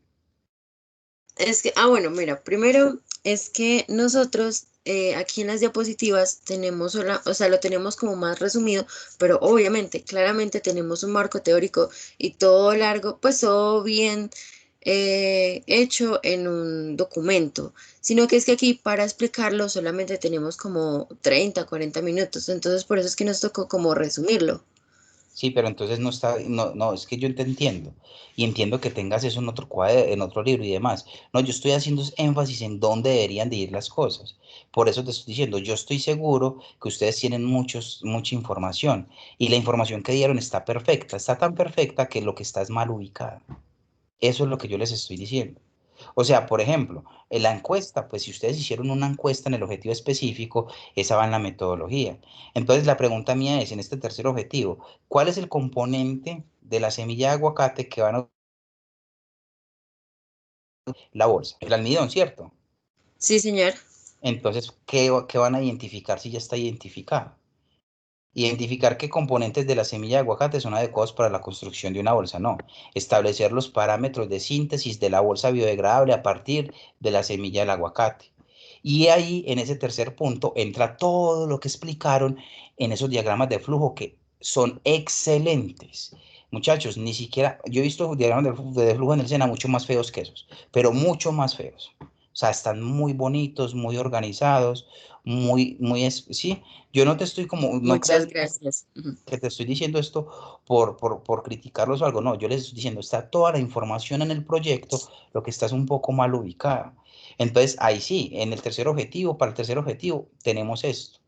Es que, bueno, mira, primero es que nosotros aquí en las diapositivas tenemos, o sea, lo tenemos como más resumido, pero obviamente, claramente tenemos un marco teórico y todo largo, pues todo bien hecho en un documento, sino que es que aquí para explicarlo solamente tenemos como 30, 40 minutos, entonces por eso es que nos tocó como resumirlo. Sí, pero entonces no está, no, es que yo te entiendo y entiendo que tengas eso en otro cuadro, en otro libro y demás. No, yo estoy haciendo énfasis en dónde deberían de ir las cosas. Por eso te estoy diciendo, yo estoy seguro que ustedes tienen mucha información y la información que dieron está tan perfecta que lo que está es mal ubicada. Eso es lo que yo les estoy diciendo. O sea, por ejemplo, en la encuesta, pues si ustedes hicieron una encuesta en el objetivo específico, esa va en la metodología. Entonces, la pregunta mía es, en este tercer objetivo, ¿cuál es el componente de la semilla de aguacate que van a la bolsa? El almidón, ¿cierto? Sí, señor. Entonces, ¿qué van a identificar si ya está identificado? Identificar qué componentes de la semilla de aguacate son adecuados para la construcción de una bolsa. No. Establecer los parámetros de síntesis de la bolsa biodegradable a partir de la semilla del aguacate. Y ahí, en ese tercer punto, entra todo lo que explicaron en esos diagramas de flujo que son excelentes. Muchachos, ni siquiera, yo he visto diagramas de flujo en el SENA mucho más feos que esos, pero mucho más feos. O sea, están muy bonitos, muy organizados, sí, yo no te estoy como, no creas Muchas gracias. Ujú. que te estoy diciendo esto por criticarlos o algo, no, yo les estoy diciendo, está toda la información en el proyecto, lo que está es un poco mal ubicado. Entonces, ahí sí, en el tercer objetivo, para el tercer objetivo, tenemos esto.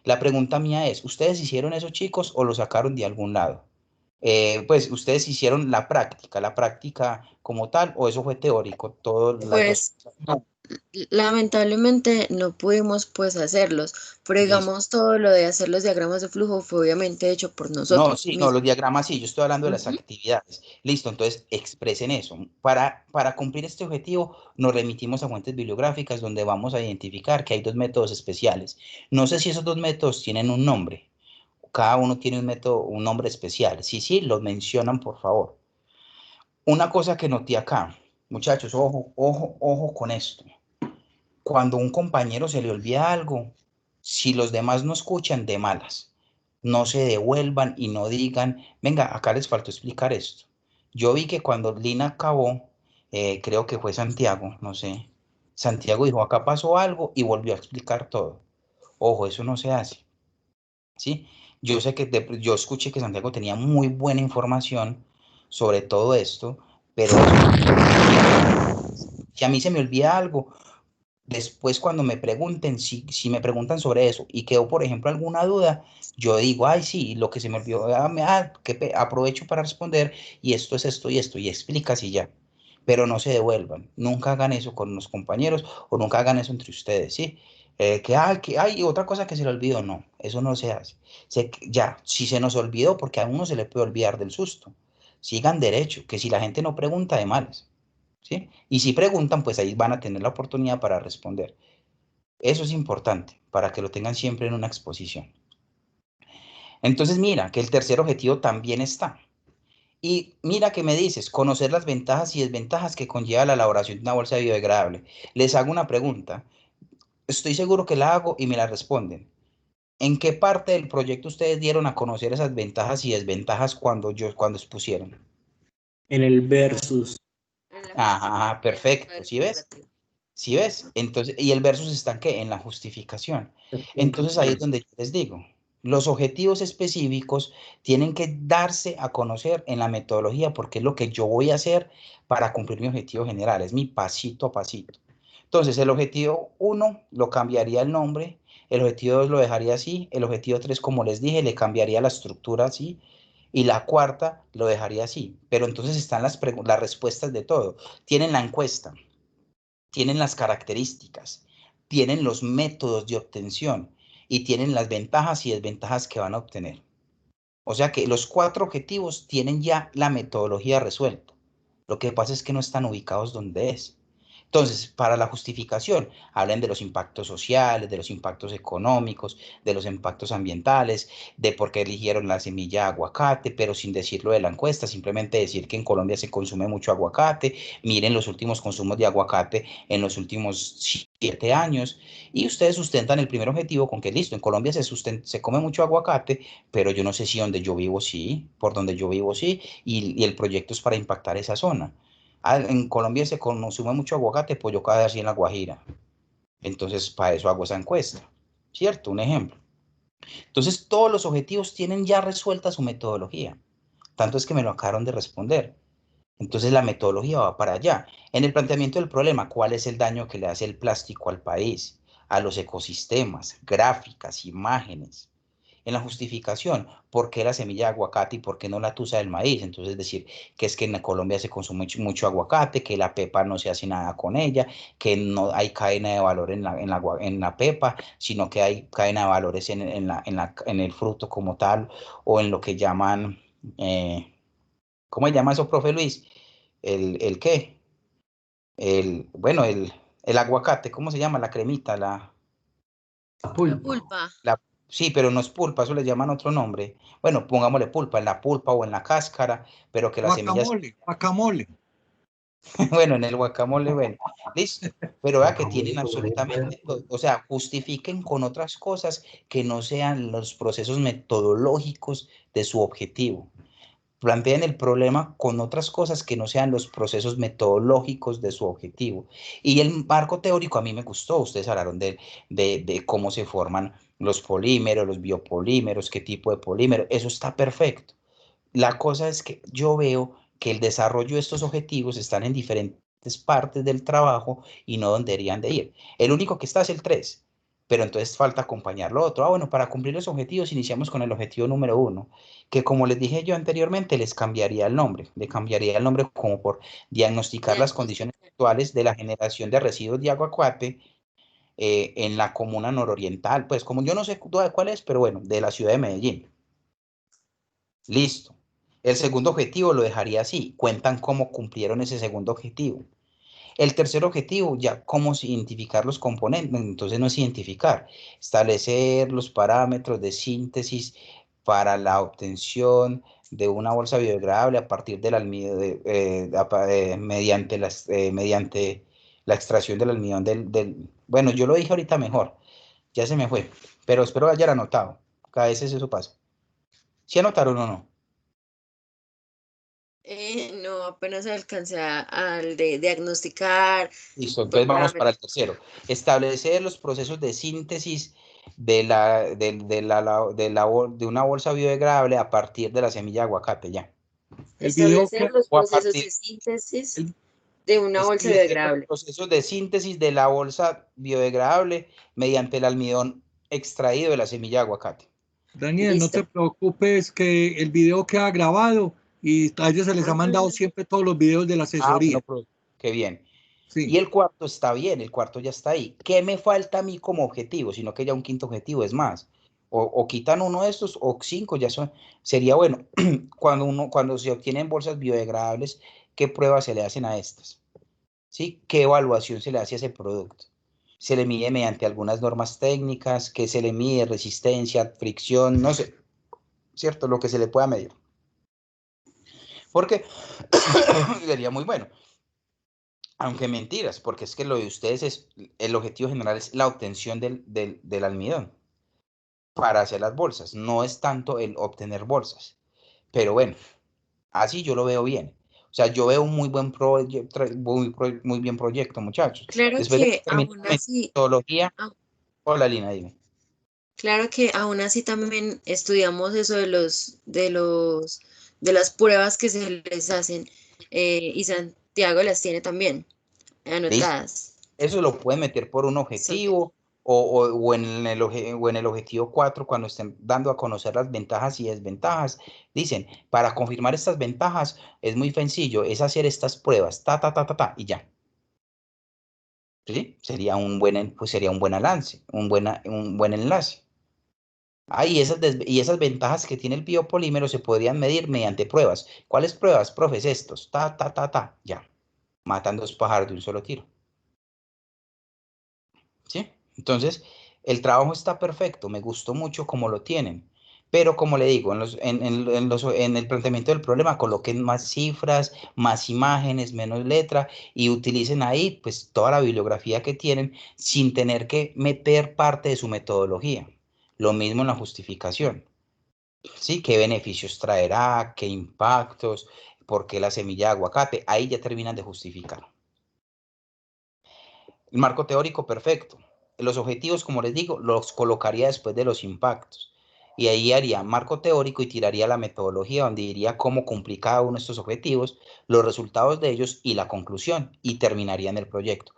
La pregunta mía es, ¿ustedes hicieron eso, chicos, o lo sacaron de algún lado? Pues, ¿ustedes hicieron la práctica como tal, o eso fue teórico, todas las dos Pues cosas? No, lamentablemente no pudimos pues hacerlos, pero listo. digamos todo lo de hacer los diagramas de flujo fue obviamente hecho por No, nosotros sí, no, mismos. los diagramas sí, yo estoy hablando de las Ujú. actividades. Listo, entonces expresen eso. Para cumplir este objetivo, nos remitimos a fuentes bibliográficas donde vamos a identificar que hay dos métodos especiales. No sé si esos dos métodos tienen un nombre. Cada uno tiene un método, un nombre especial. Sí, sí, los mencionan, por favor. Una cosa que noté acá, muchachos, ojo, ojo, ojo con esto. Cuando un compañero se le olvida algo, si los demás no escuchan, de malas. No se devuelvan y no digan, venga, acá les faltó explicar esto. Yo vi que cuando Lina acabó, creo que fue Santiago, no sé, Santiago dijo, acá pasó algo y volvió a explicar todo. Ojo, eso no se hace, ¿sí? Yo sé que yo escuché que Santiago tenía muy buena información sobre todo esto, pero eso no se hace. Si a mí se me olvida algo, después cuando me pregunten, si me preguntan sobre eso y quedó, por ejemplo, alguna duda, yo digo, ay, sí, lo que se me olvidó, aprovecho para responder y esto es esto y explicas y ya. Pero no se devuelvan, nunca hagan eso con los compañeros o nunca hagan eso entre ustedes, ¿sí? Que hay otra cosa que se le olvidó, no, eso no se hace. Ya, si se nos olvidó, porque a uno se le puede olvidar del susto, sigan derecho, que si la gente no pregunta, de malas, ¿sí? Y si preguntan, pues ahí van a tener la oportunidad para responder. Eso es importante, para que lo tengan siempre en una exposición. Entonces, mira, que el tercer objetivo también está. Y mira que me dices, conocer las ventajas y desventajas que conlleva la elaboración de una bolsa biodegradable. Les hago una pregunta. Estoy seguro que la hago y me la responden. ¿En qué parte del proyecto ustedes dieron a conocer esas ventajas y desventajas cuando expusieron? En el versus. En la Ajá, perfecto. ¿Sí ves? justificativa. ¿Sí ves? Entonces, ¿y el versus está en qué? En la justificación. Entonces ahí es donde yo les digo, los objetivos específicos tienen que darse a conocer en la metodología porque es lo que yo voy a hacer para cumplir mi objetivo general, es mi pasito a pasito. Entonces, el objetivo 1 lo cambiaría el nombre, el objetivo 2 lo dejaría así, el objetivo 3, como les dije, le cambiaría la estructura así, y la cuarta lo dejaría así. Pero entonces están las respuestas de todo. Tienen la encuesta, tienen las características, tienen los métodos de obtención y tienen las ventajas y desventajas que van a obtener. O sea que los 4 objetivos tienen ya la metodología resuelta. Lo que pasa es que no están ubicados donde es. Entonces, para la justificación, hablan de los impactos sociales, de los impactos económicos, de los impactos ambientales, de por qué eligieron la semilla de aguacate, pero sin decirlo de la encuesta, simplemente decir que en Colombia se consume mucho aguacate, miren los últimos consumos de aguacate en los últimos 7 años, y ustedes sustentan el primer objetivo con que listo, en Colombia se come mucho aguacate, pero yo no sé si donde yo vivo sí, por donde yo vivo sí, y el proyecto es para impactar esa zona. En Colombia se consume mucho aguacate, pues yo cada vez así en La Guajira. Entonces, para eso hago esa encuesta, ¿cierto? Un ejemplo. Entonces, todos los objetivos tienen ya resuelta su metodología. Tanto es que me lo acabaron de responder. Entonces, la metodología va para allá. En el planteamiento del problema, ¿cuál es el daño que le hace el plástico al país, a los ecosistemas, gráficas, imágenes? En la justificación, ¿por qué la semilla de aguacate y por qué no la tusa del maíz? Entonces decir que es que en Colombia se consume mucho aguacate, que la pepa no se hace nada con ella, que no hay cadena de valor en la pepa, sino que hay cadena de valores en el fruto como tal, o en lo que llaman, ¿cómo se llama eso, profe Luis? ¿El qué? Bueno, el aguacate, ¿cómo se llama? La cremita, Pulpa. sí, pero no es pulpa, eso le llaman otro nombre. Bueno, pongámosle pulpa, en la pulpa o en la cáscara, pero que las semillas, Guacamole, guacamole. bueno, en el guacamole, bueno, listo. Pero vea que tienen absolutamente todo. O sea, justifiquen con otras cosas que no sean los procesos metodológicos de su objetivo. Planteen el problema con otras cosas que no sean los procesos metodológicos de su objetivo. Y el marco teórico a mí me gustó. Ustedes hablaron de cómo se forman los polímeros, los biopolímeros, qué tipo de polímero. Eso está perfecto. La cosa es que yo veo que el desarrollo de estos objetivos están en diferentes partes del trabajo y no donde deberían de ir. El único que está es el 3, pero entonces falta acompañar lo otro. Bueno, para cumplir los objetivos iniciamos con el objetivo número 1, que como les dije yo anteriormente, les cambiaría el nombre. Le cambiaría el nombre como por diagnosticar las condiciones Diagnosticar. actuales de la generación de residuos de aguacate en la comuna nororiental, pues como yo no sé cuál es, pero bueno, de la ciudad de Medellín. Listo. El segundo objetivo lo dejaría así. Cuentan cómo cumplieron ese segundo objetivo. El tercer objetivo, ya cómo identificar los componentes. Entonces no es identificar. Establecer los parámetros de síntesis para la obtención de una bolsa biodegradable a partir del almidón, mediante la extracción del almidón Bueno, yo lo dije ahorita mejor. Ya se me fue. Pero espero hayan anotado. A veces eso pasa. ¿Sí anotaron o no? No, apenas alcancé al de diagnosticar Listo, por entonces vamos para el parámetros. tercero. Establecer los procesos de síntesis de una bolsa biodegradable a partir de la semilla de aguacate, ya. El video Establecer que, los O a procesos partir, de síntesis el- de una bolsa establecer los biodegradable. procesos de síntesis de la bolsa biodegradable mediante el almidón extraído de la semilla de aguacate. Daniel, no Listo. te preocupes que el video queda grabado y a ellos se les ha mandado Ah, siempre todos los videos de la Ah, bueno, asesoría. qué bien. Y Sí. el cuarto está bien, el cuarto ya está ahí. ¿Qué me falta a mí como objetivo? Sino que ya un quinto objetivo es más. O quitan uno de estos o 5, ya son, sería bueno. Cuando se obtienen bolsas biodegradables, ¿qué pruebas se le hacen a estas? ¿Sí? ¿Qué evaluación se le hace a ese producto? Se le mide mediante algunas normas técnicas, que se le mide resistencia, fricción, no sé, ¿cierto? Lo que se le pueda medir. Porque sería muy bueno. Aunque mentiras, porque es que lo de ustedes es, el objetivo general es la obtención del almidón para hacer las bolsas, no es tanto el obtener bolsas. Pero bueno, así yo lo veo bien. O sea, yo veo un muy buen proyecto, muy bien proyecto, muchachos. Claro Después de que que termine aún la así, metodología, ah, hola Lina, dime. claro que aún así también estudiamos eso de las pruebas que se les hacen, y Santiago las tiene también ¿Listo? anotadas. Eso lo pueden meter por un Exacto. objetivo o en el objetivo 4 cuando estén dando a conocer las ventajas y desventajas. Dicen, para confirmar estas ventajas es muy sencillo, es hacer estas pruebas, y ya. ¿Sí? Pues sería un buen enlace, un buen enlace. Y esas ventajas que tiene el biopolímero se podrían medir mediante pruebas. ¿Cuáles pruebas, profes? Estos, ya. Matan dos pájaros de un solo tiro. ¿Sí? Entonces, el trabajo está perfecto, me gustó mucho cómo lo tienen, pero como le digo, en el planteamiento del problema coloquen más cifras, más imágenes, menos letra y utilicen ahí pues toda la bibliografía que tienen sin tener que meter parte de su metodología. Lo mismo en la justificación, ¿sí? ¿Qué beneficios traerá? ¿Qué impactos? ¿Por qué la semilla de aguacate? Ahí ya terminan de justificar. El marco teórico perfecto. Los objetivos, como les digo, los colocaría después de los impactos. Y ahí haría marco teórico y tiraría la metodología donde diría cómo cumplir cada uno de estos objetivos, los resultados de ellos y la conclusión. Y terminarían el proyecto.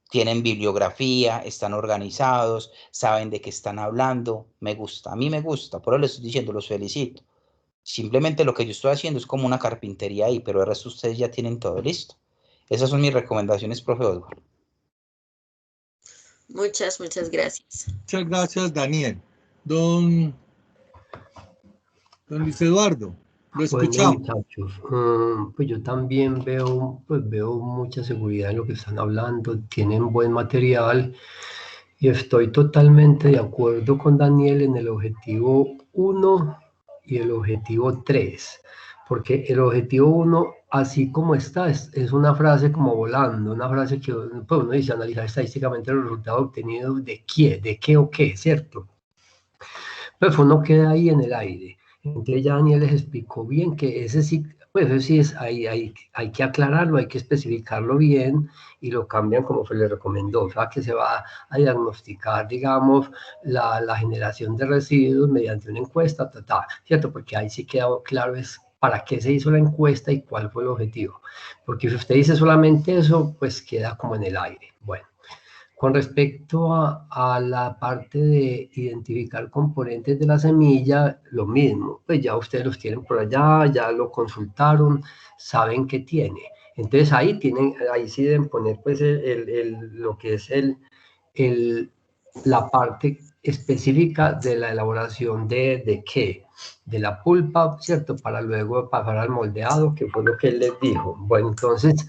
Tienen bibliografía, están organizados, saben de qué están hablando. Me gusta, a mí me gusta. Por eso les estoy diciendo, los felicito. Simplemente lo que yo estoy haciendo es como una carpintería ahí, pero el resto ustedes ya tienen todo listo. Esas son mis recomendaciones, profe Osvaldo. Muchas gracias. Muchas gracias, Daniel. Don Luis Eduardo, lo Bueno, escuchamos. muchachos, pues yo también veo mucha seguridad en lo que están hablando, tienen buen material y estoy totalmente de acuerdo con Daniel en el objetivo 1 y el objetivo 3, porque el objetivo 1, así como está, es una frase como volando, una frase que pues uno dice analizar estadísticamente los resultados obtenidos de qué o qué, ¿cierto? Pues uno queda ahí en el aire. Entonces ya Daniel les explicó bien que ese sí, pues eso sí es, hay que aclararlo, hay que especificarlo bien y lo cambian como se le recomendó, o sea que se va a diagnosticar, digamos, la generación de residuos mediante una encuesta, ¿cierto? Porque ahí sí queda claro es para qué se hizo la encuesta y cuál fue el objetivo. Porque si usted dice solamente eso, pues queda como en el aire. Bueno. Con respecto a la parte de identificar componentes de la semilla, lo mismo, pues ya ustedes los tienen por allá, ya lo consultaron, saben qué tiene. Entonces ahí sí deben poner pues lo que es la parte específica de la elaboración de qué, de la pulpa, ¿cierto? Para luego pasar al moldeado, que fue lo que él les dijo. Bueno, entonces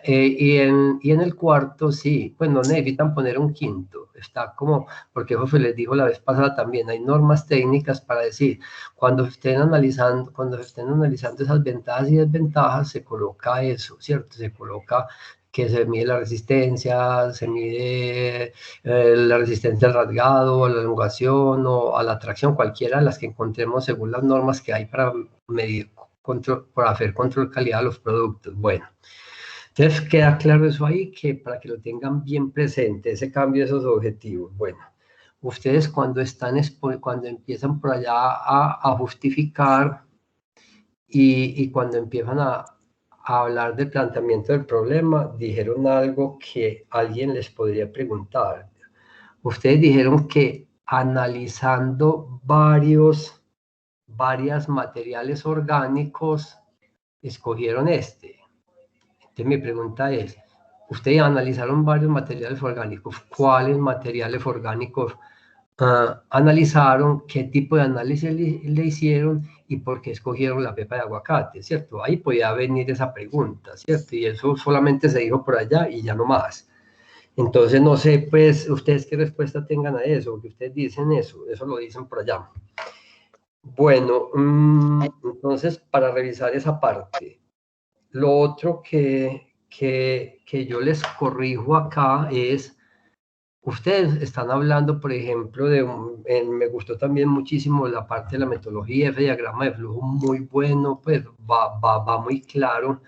y en el cuarto, sí, pues no necesitan poner un quinto, está como, porque José les dijo la vez pasada también, hay normas técnicas para decir, cuando estén analizando esas ventajas y desventajas, se coloca eso, ¿cierto? Se coloca que se mide la resistencia, se mide la resistencia al rasgado, a la elongación o a la tracción, cualquiera de las que encontremos según las normas que hay para medir para hacer control de calidad de los productos. Bueno. Entonces queda claro eso ahí, que para que lo tengan bien presente, ese cambio de esos objetivos. Bueno, ustedes cuando empiezan por allá a justificar y cuando empiezan a hablar del planteamiento del problema, dijeron algo que alguien les podría preguntar. Ustedes dijeron que analizando varios materiales orgánicos, escogieron este. Entonces mi pregunta es, ustedes analizaron varios materiales orgánicos, ¿cuáles materiales orgánicos analizaron qué tipo de análisis le hicieron y por qué escogieron la pepa de aguacate, ¿cierto? Ahí podía venir esa pregunta, ¿cierto? Y eso solamente se dijo por allá y ya no más. Entonces, no sé, pues, ustedes qué respuesta tengan a eso, porque ustedes dicen eso lo dicen por allá. Bueno, entonces, para revisar esa parte, lo otro que yo les corrijo acá es, ustedes están hablando, por ejemplo, me gustó también muchísimo la parte de la metodología, ese diagrama de flujo muy bueno, pues va muy claro,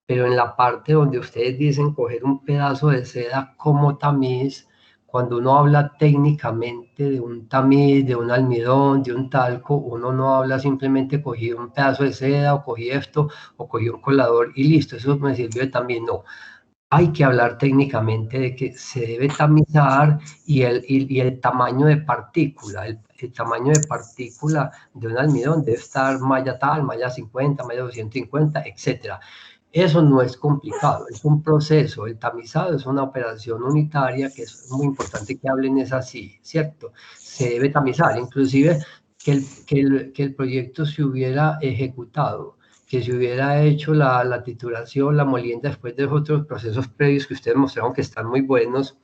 pero en la parte donde ustedes dicen coger un pedazo de seda como tamiz, cuando uno habla técnicamente de un tamiz, de un almidón, de un talco, uno no habla simplemente cogí un pedazo de seda o cogí esto o cogí un colador y listo, eso me sirvió de tamiz, no. Hay que hablar técnicamente de que se debe tamizar y el tamaño de partícula, el tamaño de partícula de un almidón debe estar malla tal, malla 50, malla 250, etcétera. Eso no es complicado, es un proceso. El tamizado es una operación unitaria que es muy importante que hablen es así, ¿cierto? Se debe tamizar, inclusive que el proyecto se hubiera ejecutado, que se hubiera hecho la titulación, la molienda después de otros procesos previos que ustedes mostraron que están muy buenos,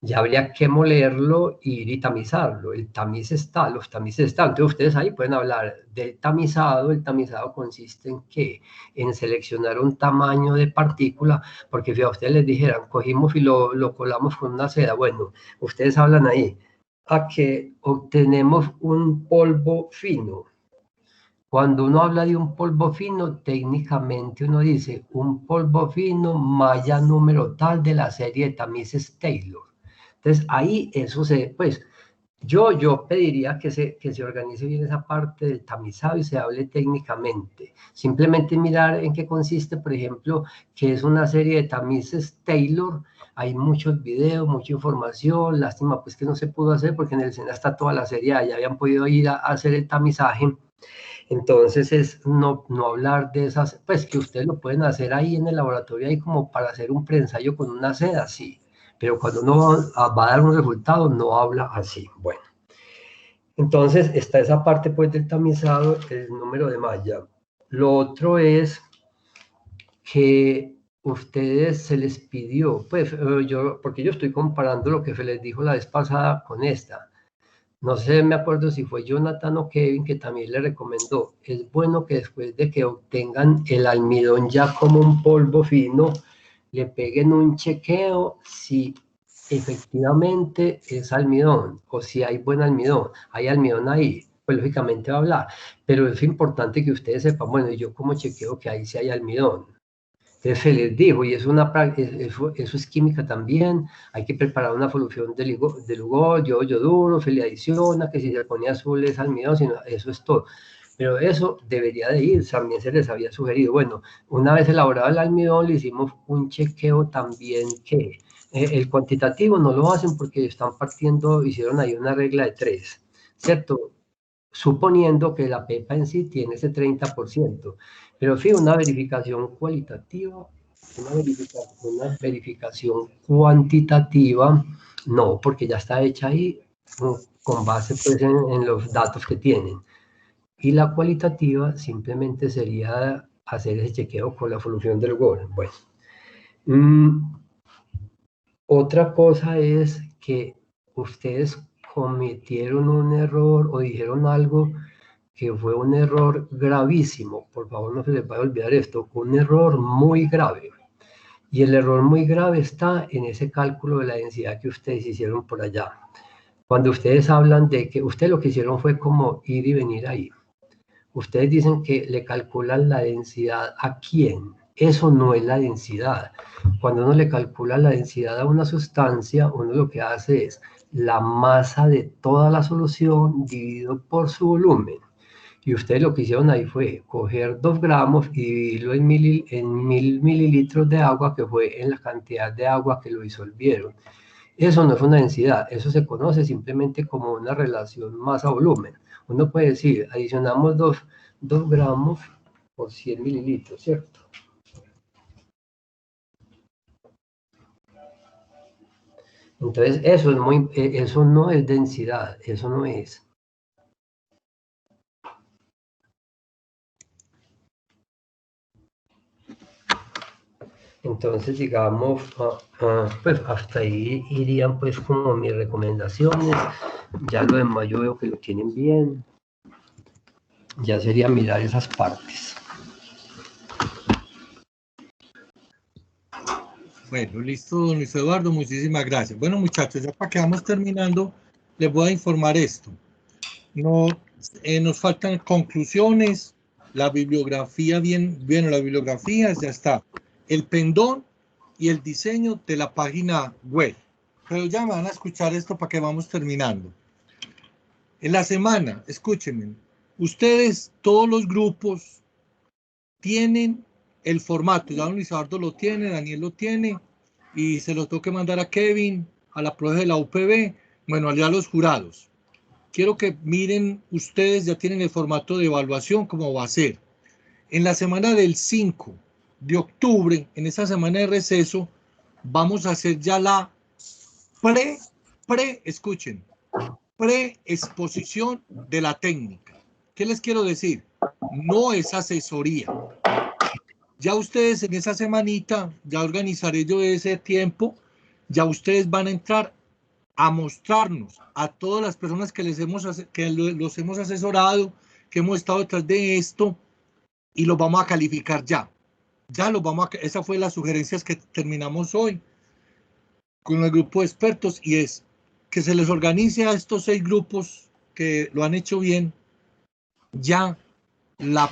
ya habría que molerlo y tamizarlo. El tamiz está, los tamices están. Entonces ustedes ahí pueden hablar del tamizado. El tamizado consiste en qué? En seleccionar un tamaño de partícula, porque si a ustedes les dijeran, cogimos y lo colamos con una seda, bueno, ustedes hablan ahí, a que obtenemos un polvo fino. Cuando uno habla de un polvo fino, técnicamente uno dice un polvo fino, malla número tal de la serie de tamices Taylor. Entonces ahí eso pues yo pediría que se organice bien esa parte del tamizado y se hable técnicamente. Simplemente mirar en qué consiste, por ejemplo, que es una serie de tamices Taylor. Hay muchos videos, mucha información. Lástima pues que no se pudo hacer porque en el SENA está toda la serie, ya habían podido ir a hacer el tamizaje. Entonces es no hablar de esas, pues que ustedes lo pueden hacer ahí en el laboratorio, ahí como para hacer un preensayo con una seda, sí, pero cuando uno va a dar un resultado no habla así. Bueno, entonces está esa parte pues del tamizado, el número de malla. Lo otro es que ustedes se les pidió, pues porque yo estoy comparando lo que se les dijo la vez pasada con esta. No sé, me acuerdo si fue Jonathan o Kevin que también le recomendó. Es bueno que después de que obtengan el almidón ya como un polvo fino, le peguen un chequeo si efectivamente es almidón o si hay buen almidón. Hay almidón ahí, pues lógicamente va a hablar. Pero es importante que ustedes sepan, bueno, yo como chequeo que ahí sí hay almidón. Entonces se les dijo, y eso es química también, hay que preparar una solución de Lugol, yoduro, se le adiciona, que si se pone azul es almidón, sino, eso es todo. Pero eso debería de ir, también se les había sugerido. Bueno, una vez elaborado el almidón, le hicimos un chequeo también que el cuantitativo no lo hacen porque están partiendo, hicieron ahí una regla de 3, ¿cierto? Suponiendo que la pepa en sí tiene ese 30%. Pero sí, una verificación cualitativa, una verificación cuantitativa, no, porque ya está hecha ahí con base pues, en los datos que tienen. Y la cualitativa simplemente sería hacer ese chequeo con la solución del GOL. Bueno, otra cosa es que ustedes cometieron un error o dijeron algo que fue un error gravísimo. Por favor, no se les vaya a olvidar esto, un error muy grave. Y el error muy grave está en ese cálculo de la densidad que ustedes hicieron por allá. Cuando ustedes hablan de que ustedes lo que hicieron fue como ir y venir ahí. Ustedes dicen que le calculan la densidad a quién. Eso no es la densidad. Cuando uno le calcula la densidad a una sustancia, uno lo que hace es la masa de toda la solución dividido por su volumen. Y ustedes lo que hicieron ahí fue coger 2 gramos y dividirlo en mil mililitros de agua, que fue en la cantidad de agua que lo disolvieron. Eso no es una densidad, eso se conoce simplemente como una relación masa-volumen. Uno puede decir, adicionamos 2 gramos por 100 mililitros, ¿cierto? Entonces, eso es muy, eso no es densidad, eso no es. Entonces, digamos, pues hasta ahí irían pues como mis recomendaciones. Ya lo demás yo veo que lo tienen bien. Ya sería mirar esas partes. Bueno, listo, don Luis Eduardo, muchísimas gracias. Bueno, muchachos, ya para que vamos terminando, les voy a informar esto. No, nos faltan conclusiones, la bibliografía, la bibliografía, ya está. El pendón y el diseño de la página web. Pero ya me van a escuchar esto para que vamos terminando. En la semana, escúchenme, ustedes, todos los grupos, tienen el formato. Ya don Luis Eduardo lo tiene, Daniel lo tiene, y se lo tengo que mandar a Kevin, a la profe de la UPB, bueno, allá a los jurados. Quiero que miren, ustedes ya tienen el formato de evaluación, cómo va a ser. En la semana del 5 de octubre, en esa semana de receso, vamos a hacer ya la escuchen, pre-exposición de la técnica. ¿Qué les quiero decir? No es asesoría. Ya ustedes en esa semanita, ya organizaré yo ese tiempo, ya ustedes van a entrar a mostrarnos a todas las personas que los hemos asesorado, que hemos estado detrás de esto, y los vamos a calificar ya. Ya los vamos a, esa fue las sugerencias que terminamos hoy con el grupo de expertos, y es que se les organice a estos 6 grupos que lo han hecho bien, ya la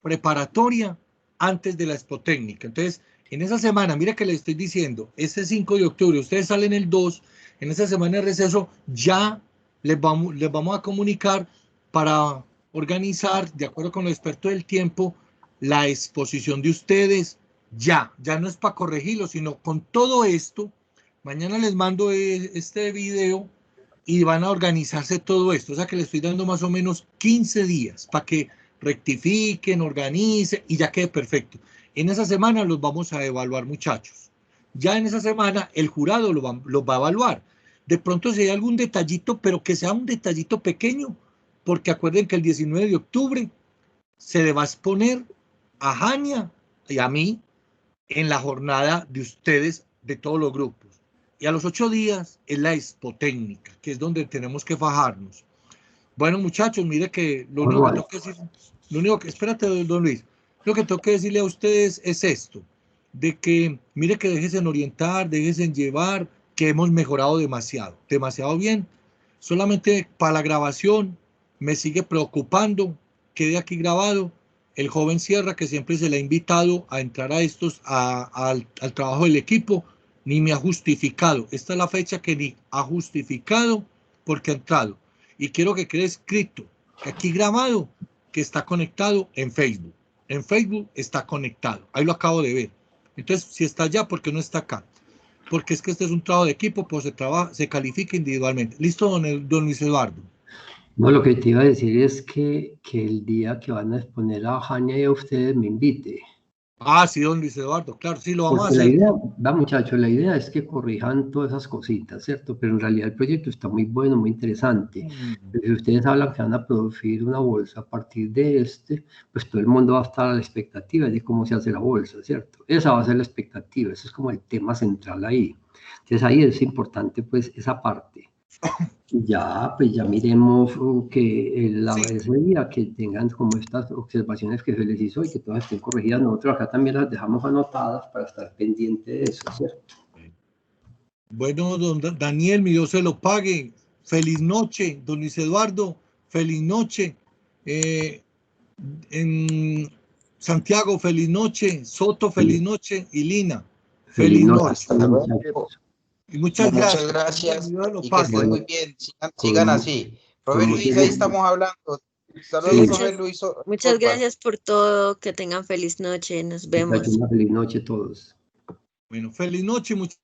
preparatoria antes de la expotécnica. Entonces, en esa semana, mira que les estoy diciendo, ese 5 de octubre, ustedes salen el 2, en esa semana de receso, ya les vamos a comunicar para organizar, de acuerdo con los expertos del tiempo, la exposición de ustedes, ya no es para corregirlo, sino con todo esto. Mañana les mando este video y van a organizarse todo esto. O sea que les estoy dando más o menos 15 días para que rectifiquen, organicen y ya quede perfecto. En esa semana los vamos a evaluar, muchachos. Ya en esa semana el jurado los va a evaluar. De pronto si hay algún detallito, pero que sea un detallito pequeño, porque acuerden que el 19 de octubre se le va a exponer a Jania y a mí en la jornada de ustedes de todos los grupos. Y a los 8 días es la expotécnica, que es donde tenemos que fajarnos. Bueno, muchachos, mire que lo único que tengo que decir, espérate, don Luis, lo que tengo que decirle a ustedes es esto, de que, mire que déjense orientar, déjense llevar, que hemos mejorado demasiado bien. Solamente para la grabación me sigue preocupando, quede aquí grabado, el joven Sierra, que siempre se le ha invitado a entrar a estos, al trabajo del equipo, ni me ha justificado. Esta es la fecha que ni ha justificado porque ha entrado. Y quiero que quede escrito, aquí grabado, que está conectado en Facebook. En Facebook está conectado. Ahí lo acabo de ver. Entonces, si está allá, ¿por qué no está acá? Porque es que este es un trabajo de equipo, pues se califica individualmente. ¿Listo, don Luis Eduardo? No, lo que te iba a decir es que el día que van a exponer a Jania y a ustedes me invite. Ah, sí, don Luis Eduardo, claro, sí, lo vamos Porque a hacer. muchachos, la idea es que corrijan todas esas cositas, ¿cierto? Pero en realidad el proyecto está muy bueno, muy interesante. Pero si ustedes hablan que van a producir una bolsa a partir de pues todo el mundo va a estar a la expectativa de cómo se hace la bolsa, ¿cierto? Esa va a ser la expectativa, ese es como el tema central ahí. Entonces ahí es importante pues esa parte. Ya, pues ya miremos que ese día que tengan como estas observaciones que se les hizo y que todas estén corregidas. Nosotros acá también las dejamos anotadas para estar pendiente de eso, ¿cierto? Bueno, don Daniel, mi Dios se lo pague. Feliz noche, don Luis Eduardo, feliz noche. En Santiago, feliz noche. Soto, feliz noche. Y Lina, feliz noche. Y muchas gracias. Y que estén muy bien. Sigan así. Profe Luis, ahí estamos hablando. Saludos, profe Luis. Muchas gracias por todo. Que tengan feliz noche. Nos vemos. Una feliz noche a todos. Bueno, feliz noche, muchachos.